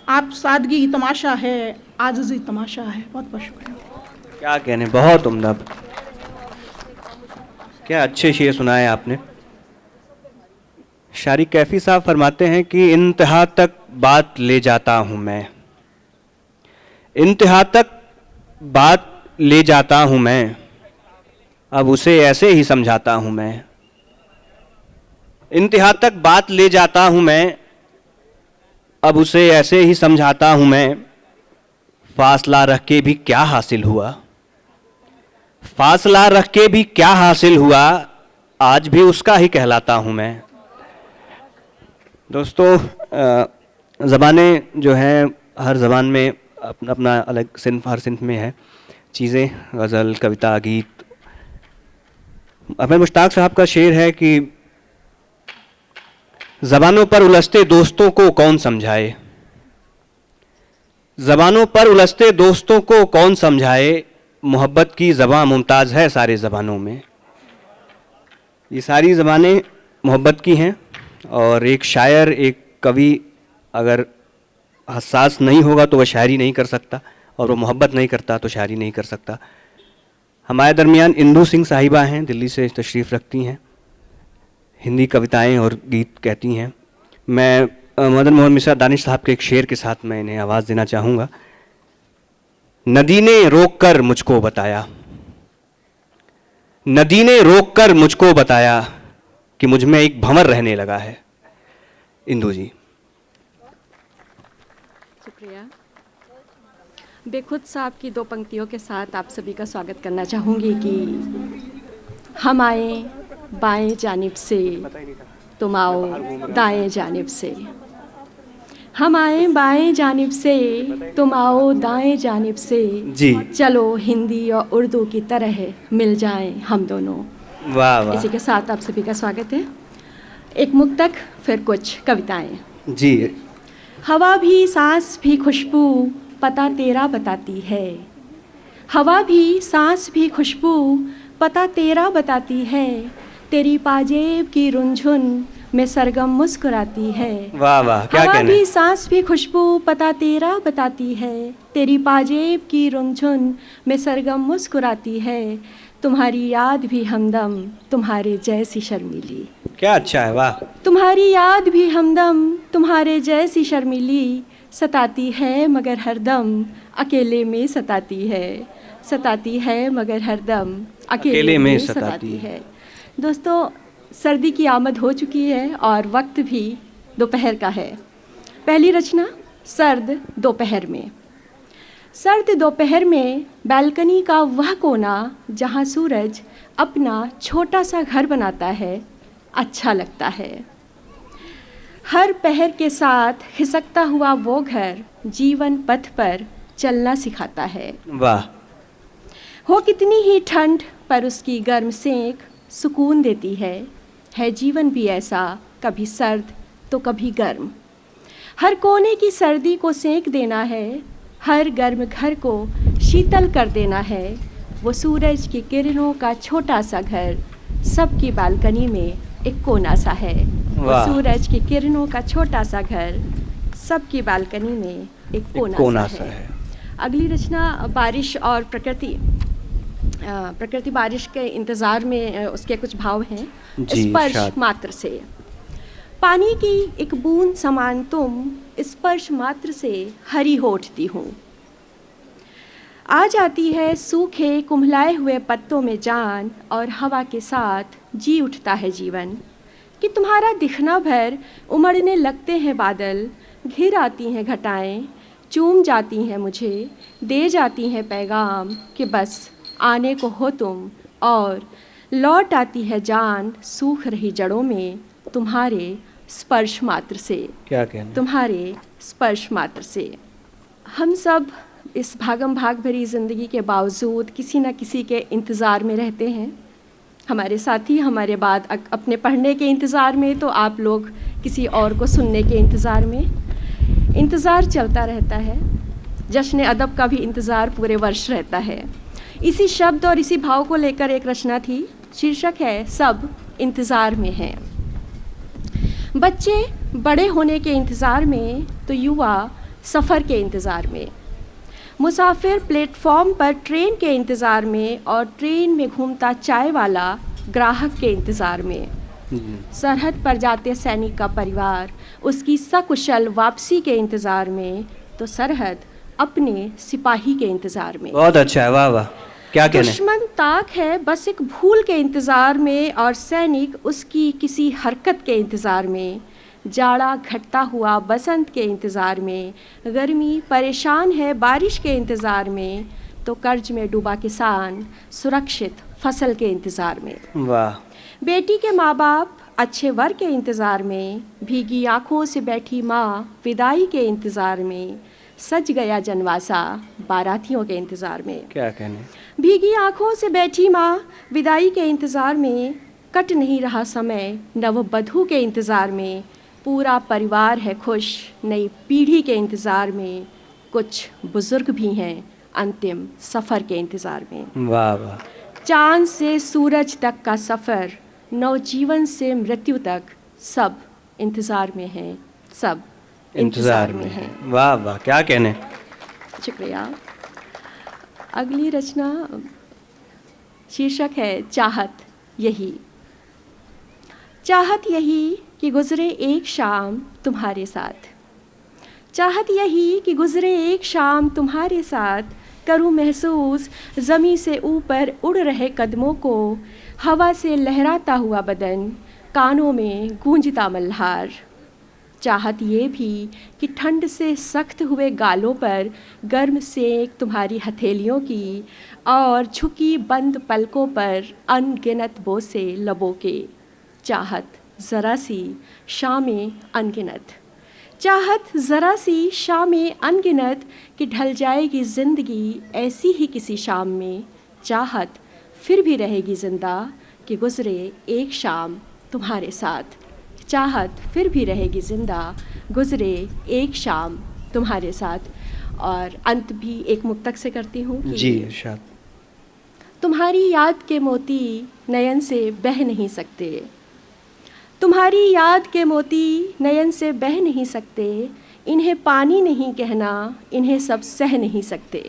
आप सादगी तमाशा है, आजिज़ी तमाशा है। बहुत बहुत शुक्रिया। क्या कहने, बहुत उम्दा, क्या अच्छे शेर सुनाए आपने। शारी कैफी साहब फरमाते हैं कि इंतहा तक बात ले जाता हूँ मैं, इंतहा तक बात ले जाता हूँ मैं, अब उसे ऐसे ही समझाता हूं मैं, इंतहा तक बात ले जाता हूं मैं, अब उसे ऐसे ही समझाता हूं मैं, फासला रख के भी क्या हासिल हुआ, फासला रख के भी क्या हासिल हुआ, आज भी उसका ही कहलाता हूं मैं। दोस्तों, ज़बानें जो हैं हर ज़बान में अपना अपना अलग सिन्फ, हर सिन्फ में है चीज़ें, गज़ल, कविता, गीत। अहमद मुश्ताक साहब का शेर है कि ज़बानों पर उलझते दोस्तों को कौन समझाए, ज़बानों पर उलझते दोस्तों को कौन समझाए, मोहब्बत की ज़बान मुमताज़ है सारे ज़बानों में। ये सारी ज़बानें मोहब्बत की हैं, और एक शायर, एक कवि अगर हसास नहीं होगा तो वह शायरी नहीं कर सकता, और वो मोहब्बत नहीं करता तो शायरी नहीं कर सकता। हमारे दरमियान इंदु सिंह साहिबा हैं, दिल्ली से तशरीफ़ रखती हैं, हिंदी कविताएं और गीत कहती हैं। मैं मदन मोहन मिश्रा दानिश साहब के एक शेर के साथ मैं इन्हें आवाज़ देना चाहूँगा। नदी ने रोक कर मुझको बताया, नदी ने रोक कर मुझको बताया कि मुझ में एक भंवर रहने लगा है। इंदु जी। शुक्रिया। बेखुद साहब की दो पंक्तियों के साथ आप सभी का स्वागत करना चाहूँगी कि हम आए बाएं जानिब से, तुम आओ दाएं जानिब से, हम आए बाएं जानिब से, तुम आओ दाएं जानिब से, जी। चलो हिंदी और उर्दू की तरह मिल जाएं हम दोनों। वाह वाह। इसी के साथ आप सभी का स्वागत है। एक मुक्तक, फिर कुछ कविताएं। जी। हवा भी सांस भी खुशबू पता तेरा बताती है, हवा भी सांस भी खुशबू पता तेरा बताती है, तेरी पाजेब की रुंझुन में सरगम मुस्कुराती है। वाह वाह, क्या हवा कहने। भी सांस भी खुशबू पता तेरा बताती है, तेरी पाजेब की रुंझुन में सरगम मुस्कुराती है, तुम्हारी याद भी हमदम तुम्हारे जैसी शर्मीली। क्या अच्छा है, वाह। तुम्हारी याद भी हमदम तुम्हारे जैसी शर्मीली, सताती है मगर हरदम अकेले में सताती है, सताती है मगर हरदम अकेले में सताती है। दोस्तों, सर्दी की आमद हो चुकी है और वक्त भी दोपहर का है। पहली रचना, सर्द दोपहर में। सर्द दोपहर में बालकनी का वह कोना जहाँ सूरज अपना छोटा सा घर बनाता है, अच्छा लगता है। हर पहर के साथ खिसकता हुआ वो घर जीवन पथ पर चलना सिखाता है। वाह। हो कितनी ही ठंड पर उसकी गर्म सेंक सुकून देती है जीवन भी ऐसा, कभी सर्द तो कभी गर्म। हर कोने की सर्दी को सेंक देना है, हर गर्म घर को शीतल कर देना है, वो सूरज की किरणों का छोटा सा घर सबकी बालकनी में एक कोना सा है। वो सूरज की किरणों का छोटा सा घर सबकी बालकनी में एक कोना सा है। अगली रचना, बारिश और प्रकृति। प्रकृति बारिश के इंतज़ार में उसके कुछ भाव हैं। स्पर्श मात्र से, पानी की एक बूंद समान तुम स्पर्श मात्र से हरी हो उठती हूँ। आ जाती है सूखे कुम्हलाए हुए पत्तों में जान और हवा के साथ जी उठता है जीवन। कि तुम्हारा दिखना भर उमड़ने लगते हैं बादल, घिर आती हैं घटाएं, चूम जाती हैं मुझे, दे जाती हैं पैगाम कि बस आने को हो तुम, और लौट आती है जान सूख रही जड़ों में तुम्हारे स्पर्श मात्र से। क्या कहना। तुम्हारे स्पर्श मात्र से। हम सब इस भागम भाग भरी ज़िंदगी के बावजूद किसी न किसी के इंतज़ार में रहते हैं। हमारे साथी हमारे बाद अपने पढ़ने के इंतज़ार में, तो आप लोग किसी और को सुनने के इंतज़ार में। इंतज़ार चलता रहता है। जश्न अदब का भी इंतज़ार पूरे वर्ष रहता है। इसी शब्द और इसी भाव को लेकर एक रचना थी, शीर्षक है सब इंतज़ार में हैं। बच्चे बड़े होने के इंतज़ार में, तो युवा सफ़र के इंतज़ार में, मुसाफिर प्लेटफॉर्म पर ट्रेन के इंतज़ार में, और ट्रेन में घूमता चाय वाला ग्राहक के इंतज़ार में। सरहद पर जाते सैनिक का परिवार उसकी सकुशल वापसी के इंतज़ार में, तो सरहद अपने सिपाही के इंतज़ार में। बहुत अच्छा है, वाह वाह, क्या कहने? दुश्मन ताक है बस एक भूल के इंतज़ार में, और सैनिक उसकी किसी हरकत के इंतज़ार में। जाड़ा घटता हुआ बसंत के इंतज़ार में, गर्मी परेशान है बारिश के इंतज़ार में, तो कर्ज में डूबा किसान सुरक्षित फसल के इंतज़ार में। वाह। बेटी के माँ बाप अच्छे वर के इंतज़ार में, भीगी आँखों से बैठी माँ विदाई के इंतज़ार में, सज गया जनवासा बारातियों के इंतज़ार में। क्या कहने? भीगी आँखों से बैठी माँ विदाई के इंतज़ार में, कट नहीं रहा समय नववधू के इंतज़ार में, पूरा परिवार है खुश नई पीढ़ी के इंतज़ार में, कुछ बुज़ुर्ग भी हैं अंतिम सफ़र के इंतज़ार में। वाह वाह। चाँद से सूरज तक का सफ़र, नवजीवन से मृत्यु तक, सब इंतज़ार में हैं, सब इंतज़ार में हैं। वाह वाह, क्या कहने? शुक्रिया। अगली रचना शीर्षक है चाहत यही। चाहत यही कि गुज़रे एक शाम तुम्हारे साथ, चाहत यही कि गुज़रे एक शाम तुम्हारे साथ, करूँ महसूस ज़मीं से ऊपर उड़ रहे कदमों को, हवा से लहराता हुआ बदन, कानों में गूंजता मल्हार। चाहत ये भी कि ठंड से सख्त हुए गालों पर गर्म सेक तुम्हारी हथेलियों की, और झुकी बंद पलकों पर अनगिनत बोसे लबों के। चाहत ज़रा सी शामें अनगिनत, चाहत ज़रा सी शामें अनगिनत कि ढल जाएगी ज़िंदगी ऐसी ही किसी शाम में। चाहत फिर भी रहेगी ज़िंदा कि गुज़रे एक शाम तुम्हारे साथ, चाहत फिर भी रहेगी ज़िंदा गुज़रे एक शाम तुम्हारे साथ। और अंत भी एक मुक्तक से करती हूँ कि जी इरशाद। तुम्हारी याद के मोती नयन से बह नहीं सकते, तुम्हारी याद के मोती नयन से बह नहीं सकते, इन्हें पानी नहीं कहना इन्हें सब सह नहीं सकते।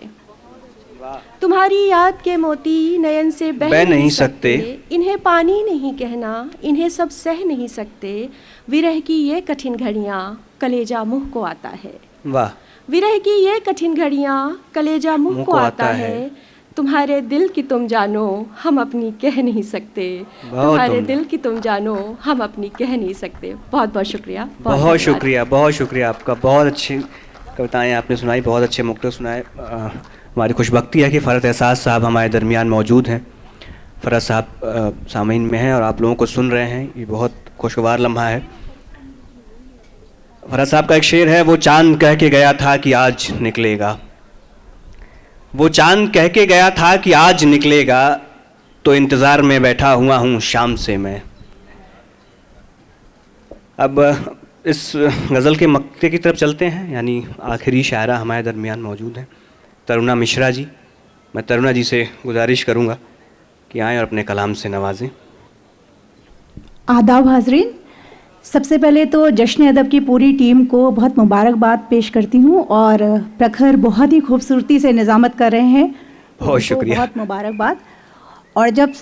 तुम्हारी याद के मोती नयन से बह नहीं सकते, इन्हें पानी नहीं कहना इन्हें सब सह नहीं सकते। विरह की ये कठिन घड़ियाँ कलेजा मुँह को आता है, वाह। विरह की ये कठिन घड़ियाँ कलेजा मुँह को आता है। तुम्हारे दिल की तुम जानो हम अपनी कह नहीं सकते, तुम्हारे दिल की तुम जानो हम अपनी कह नहीं सकते। बहुत बहुत शुक्रिया। बहुत शुक्रिया, बहुत शुक्रिया आपका। बहुत अच्छी कविताएं आपने सुनाई, बहुत अच्छे मुक्तक सुनाए। हमारी खुशबख्ती है कि फ़रहत एहसास साहब हमारे दरमियान मौजूद हैं। फ़रहत साहब सामीन में हैं और आप लोगों को सुन रहे हैं, ये बहुत खुशगवार लम्हा है। फ़रहत साहब का एक शेर है, वो चांद कह के गया था कि आज निकलेगा, वो चांद कह के गया था कि आज निकलेगा, तो इंतज़ार में बैठा हुआ हूँ शाम से मैं। अब इस गज़ल के मक्ते की तरफ चलते हैं, यानी आखिरी शायरा हमारे दरमियान मौजूद हैं, तरुणा मिश्रा जी। मैं तरुणा जी से गुजारिश करूँगा कि आएँ और अपने कलाम से नवाजें। आदाब हाज़रीन, सबसे पहले तो जश्न अदब की पूरी टीम को बहुत मुबारकबाद पेश करती हूँ, और प्रखर बहुत ही खूबसूरती से निज़ामत कर रहे हैं, बहुत शुक्रिया, बहुत मुबारकबाद। और जब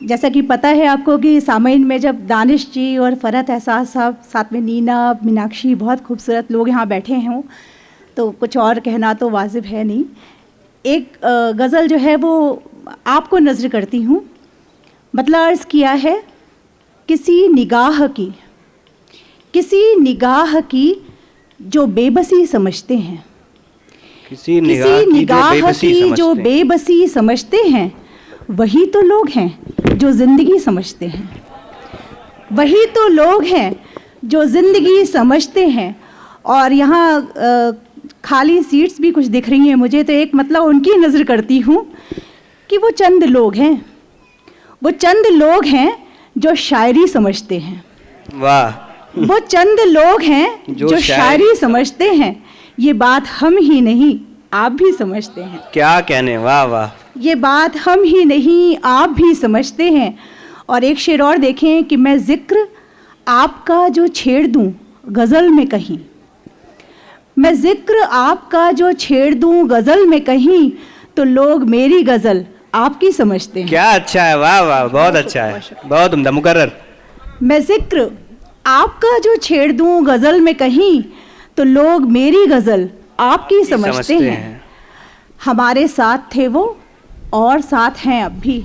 जैसा कि पता है आपको कि सामईन में जब दानिश जी और फ़रहत एहसास साहब, साथ में नीना, मीनाक्षी, बहुत खूबसूरत लोग यहाँ बैठे हों, तो कुछ और कहना तो वाजिब है नहीं। एक गज़ल जो है वो आपको नज़र करती हूँ। मतलब अर्ज़ किया है, किसी निगाह की, किसी निगाह की जो बेबसी समझते हैं, किसी निगाह की जो बेबसी समझते हैं, वही तो लोग हैं जो ज़िंदगी समझते हैं, वही तो लोग हैं जो ज़िंदगी समझते हैं। और यहाँ खाली सीट्स भी कुछ दिख रही हैं मुझे, तो एक मतलब उनकी नज़र करती हूँ कि वो चंद लोग हैं, वो चंद लोग हैं जो शायरी समझते हैं। वाह। वो चंद लोग हैं जो शायरी समझते हैं, ये बात हम ही नहीं आप भी समझते हैं। क्या कहने, वाह वाह। ये बात हम ही नहीं आप भी समझते हैं। और एक शेर और देखें कि मैं जिक्र आपका जो छेड़ दूं गज़ल में कहीं, मैं जिक्र आपका जो छेड़ दूं गज़ल में कहीं, तो लोग मेरी गज़ल आपकी समझते हैं। क्या अच्छा है, वाह वाह, बहुत अच्छा है, बहुत उम्दा, मुकर्रर। मैं जिक्र आपका जो छेड़ दूं गज़ल में कहीं, तो लोग मेरी गज़ल आपकी समझते हैं। हमारे साथ थे वो और साथ हैं अब भी,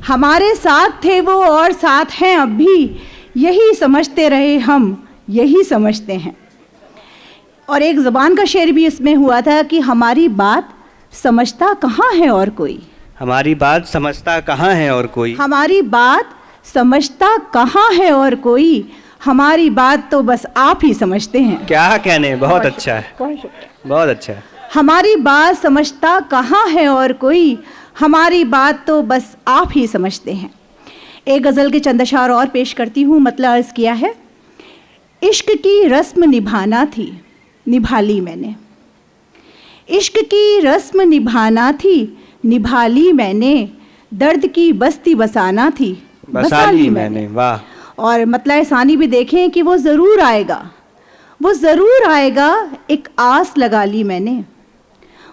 हमारे साथ थे वो और साथ हैं अब भी, यही समझते रहे हम, यही समझते हैं। और एक ज़बान का शेर भी इसमें हुआ था कि हमारी बात समझता कहाँ है और कोई, हमारी बात समझता कहाँ है और कोई, हमारी बात समझता कहाँ है और कोई, हमारी बात तो बस आप ही समझते हैं। क्या कहने, बहुत अच्छा है, बहुत अच्छा है। हमारी बात समझता कहाँ है और कोई, हमारी बात तो बस आप ही समझते हैं। एक गज़ल के चंद अशार और पेश करती हूँ। मतलब अर्ज़ किया है, इश्क की रस्म निभाना थी, निभा ली मैंने, इश्क की रस्म निभाना थी, निभा ली मैंने, दर्द की बस्ती बसाना थी, बसा ली मैंने। वाह। और मतलब सानी भी देखें कि वो ज़रूर आएगा, वो ज़रूर आएगा, एक आस लगा ली मैंने,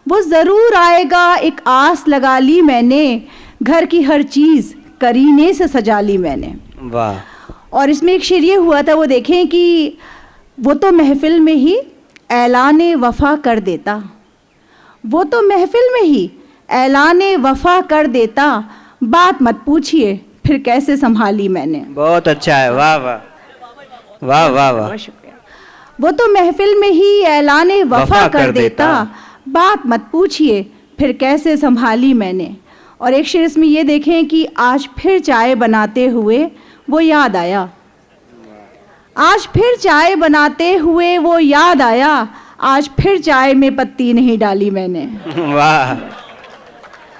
वो ज़रूर आएगा, एक आस लगा ली मैंने, घर की हर चीज़ करीने से सजा ली मैंने। वाह। और इसमें एक शेर ये हुआ था, वो देखें कि वो तो महफिल में ही ऐलाने वफ़ा कर देता, वो तो महफिल में ही ऐलाने वफ़ा कर देता, बात मत पूछिए फिर कैसे संभाली मैंने। बहुत अच्छा है। वाह वाह वाह वाह वाह। बहुत शुक्रिया। वो तो महफिल में ही ऐलाने वफ़ा कर देता, बात मत पूछिए फिर कैसे संभाली मैंने। और एक शेर इसमें ये देखें कि आज फिर चाय बनाते हुए वो याद आया, आज फिर चाय बनाते हुए वो याद आया, आज फिर चाय में पत्ती नहीं डाली मैंने। वाह,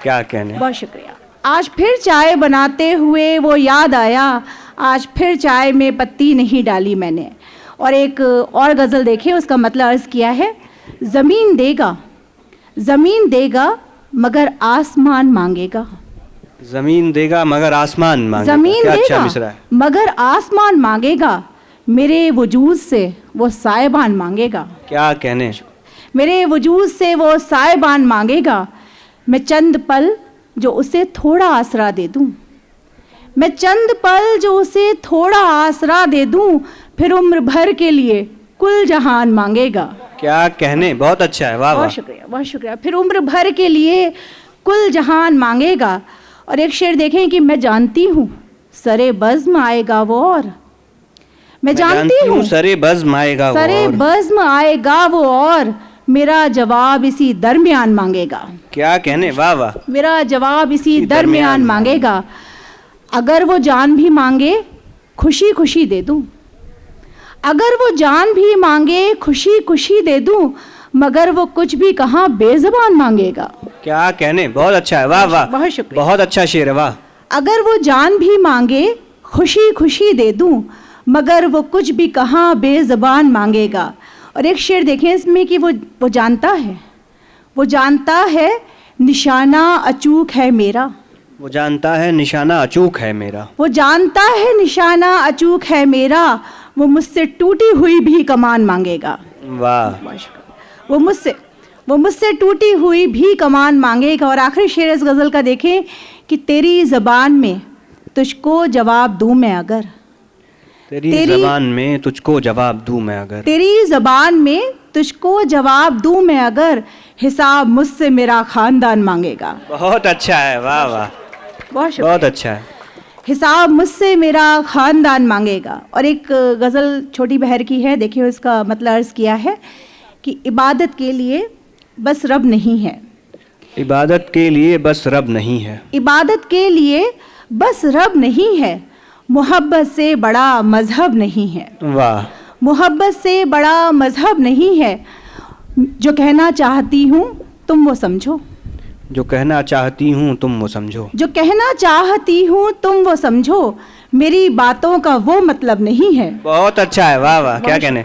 क्या कहने। बहुत शुक्रिया। आज फिर चाय बनाते हुए वो याद आया, आज फिर चाय में पत्ती नहीं डाली मैंने। और एक और गज़ल देखिए, उसका मतलब अर्ज़ किया है, ज़मीन देगा, ज़मीन देगा मगर आसमान मांगेगा, ज़मीन देगा मगर आसमान मांगेगा। ज़मीन क्या अच्छा देगा मिसरा है। मगर आसमान मांगेगा, मेरे वजूद से वो सायबान मांगेगा। क्या कहने। मेरे वजूद से वो सायबान मांगेगा, मैं चंद पल जो उसे थोड़ा आसरा दे दूं, मैं चंद पल जो उसे थोड़ा आसरा दे दूं, फिर उम्र भर के लिए कुल जहान मांगेगा। क्या कहने, बहुत अच्छा है। वाह वाह। बहुत शुक्रिया, बहुत शुक्रिया। फिर उम्र भर के लिए कुल जहान मांगेगा। और एक शेर देखें कि मैं जानती हूँ सरे बज़्म आएगा वो और, मैं जानती हूँ सरे बज़्म आएगा वो सरे और, बज़्म आएगा वो और, मेरा जवाब इसी दरमियान मांगेगा। क्या कहने। वाह वाह। मेरा जवाब इसी दरमियान मांगेगा। अगर वो जान भी मांगे खुशी खुशी दे दूं, अगर वो जान भी मांगे खुशी खुशी दे दूं, मगर वो कुछ भी कहाँ बेज़बान मांगेगा। क्या कहने, बहुत अच्छा है। वाह वाह, बहुत शुक्रिया। बहुत अच्छा शेर है। वाह। अगर वो जान भी मांगे खुशी खुशी दे दूं, मगर वो कुछ भी कहाँ बेज़बान मांगेगा। और एक शेर देखें इसमें कि वो जानता है, वो जानता है निशाना अचूक है मेरा, वो जानता है निशाना अचूक है मेरा, वो जानता है निशाना अचूक है मेरा, वो मुझसे टूटी हुई भी कमान मांगेगा। वाह। वो मुझसे टूटी हुई भी कमान मांगेगा। और आखिरी शेर इस गज़ल का देखें कि तेरी ज़बान में तुझको जवाब दूं मैं अगर, तेरी ज़बान में तुझको जवाब दूं मैं अगर, तेरी ज़बान में तुझको जवाब दूं मैं अगर, हिसाब मुझसे मेरा ख़ानदान मांगेगा। बहुत अच्छा है। वाह वाह, बहुत अच्छा है। हिसाब मुझसे मेरा ख़ानदान मांगेगा। और एक गज़ल छोटी बहर की है, देखिए उसका मतलब अर्ज़ किया है कि इबादत के लिए बस रब नहीं है, इबादत के लिए बस रब नहीं है, इबादत के लिए बस रब नहीं है, मोहब्बत से बड़ा मज़हब नहीं है। वाह। मोहब्बत से बड़ा मज़हब नहीं है, जो कहना चाहती हूँ तुम वो समझो, जो कहना चाहती हूँ तुम वो समझो, जो कहना चाहती हूँ तुम वो समझो, मेरी बातों का वो मतलब नहीं है। बहुत अच्छा है। वाह वाह, क्या कहने।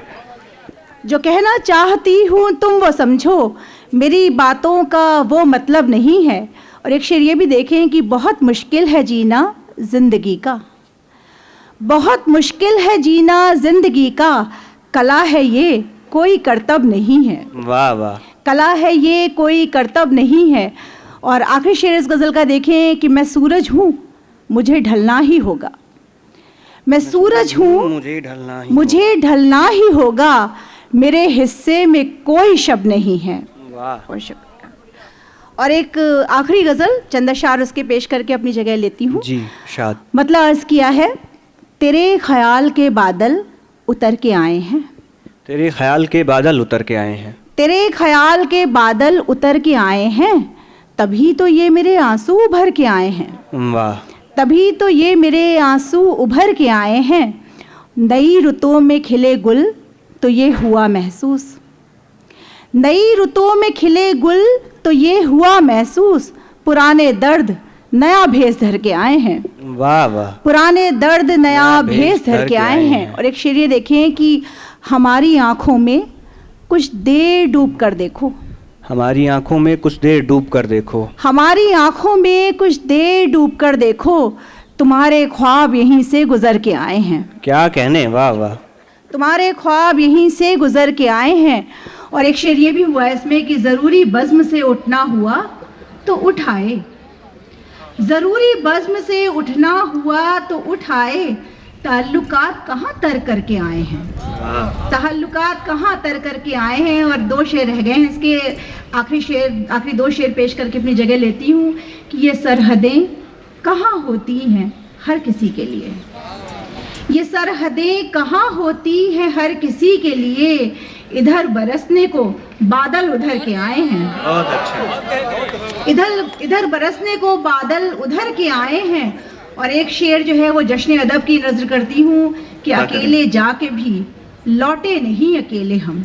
जो कहना चाहती हूँ तुम वो समझो, मेरी बातों का वो मतलब नहीं है। और एक शेर ये भी देखें कि बहुत मुश्किल है जीना ज़िंदगी का, बहुत मुश्किल है जीना ज़िंदगी का, कला है ये कोई करतब नहीं है। वाह वाह। कला है ये कोई करतब नहीं है। और आखिरी शेर इस गज़ल का देखें कि मैं सूरज हूँ मुझे ढलना ही होगा, मैं सूरज हूँ मुझे ढलना ही होगा, मेरे हिस्से में कोई शब नहीं है। वाह। और एक आखिरी गज़ल चंद अशार उसके पेश करके अपनी जगह लेती हूँ। जी शाद। मतलब अर्ज़ किया है, तेरे ख्याल के बादल उतर के आए हैं, तेरे ख्याल के बादल उतर के आए हैं, तेरे ख्याल के बादल उतर के आए हैं, तभी तो ये मेरे आंसू उभर के आए हैं। वाह। तभी तो ये मेरे आंसू उभर के आए हैं, नई रुतों में खिले गुल तो ये हुआ महसूस, नई रुतों में खिले गुल तो ये हुआ महसूस, पुराने दर्द नया भेस धर के आए हैं। वाह वाह। पुराने दर्द नया भेस धर के आए हैं। और एक शेर ये देखें कि हमारी आंखों में कुछ देर डूब कर देखो, हमारी आंखों में कुछ देर डूब कर देखो, हमारी आंखों में कुछ देर डूब कर देखो, तुम्हारे ख्वाब यहीं से गुजर के आए हैं। क्या कहने, वाह वाह। तुम्हारे ख्वाब यहीं से गुजर के आए हैं। और एक शेर ये भी हुआ है इसमें कि ज़रूरी बज़्म से उठना हुआ तो उठाए, ज़रूरी बज़्म से उठना हुआ तो उठाए, ताल्लुकात कहाँ तर करके आए हैं, ताल्लुकात कहाँ तर करके आए हैं। और 2 शेर रह गए हैं, इसके आखिरी 2 शेर पेश करके अपनी जगह लेती हूँ कि ये सरहदें कहाँ होती हैं हर किसी के लिए, ये सरहदें कहाँ होती हैं हर किसी के लिए, इधर बरसने को बादल उधर के आए हैं। बहुत अच्छा। इधर बरसने को बादल उधर के आए हैं। और एक शेर जो है वो जश्न अदब की नज़र करती हूँ कि अकेले जाके भी लौटे नहीं अकेले हम,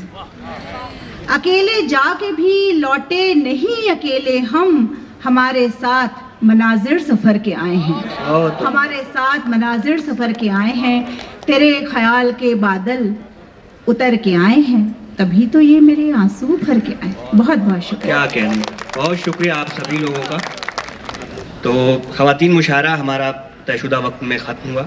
अकेले जाके भी लौटे नहीं अकेले हम, हमारे साथ मनाजिर सफ़र के आए हैं, हमारे साथ मनाजिर सफ़र के आए हैं, तेरे ख्याल के बादल उतर के आए हैं, तभी तो ये मेरे आंसू भर के आए। बहुत बहुत शुक्रिया। क्या कहने, बहुत शुक्रिया आप सभी लोगों का। तो ख़वातीन मुशायरा हमारा तयशुदा वक्त में ख़त्म हुआ।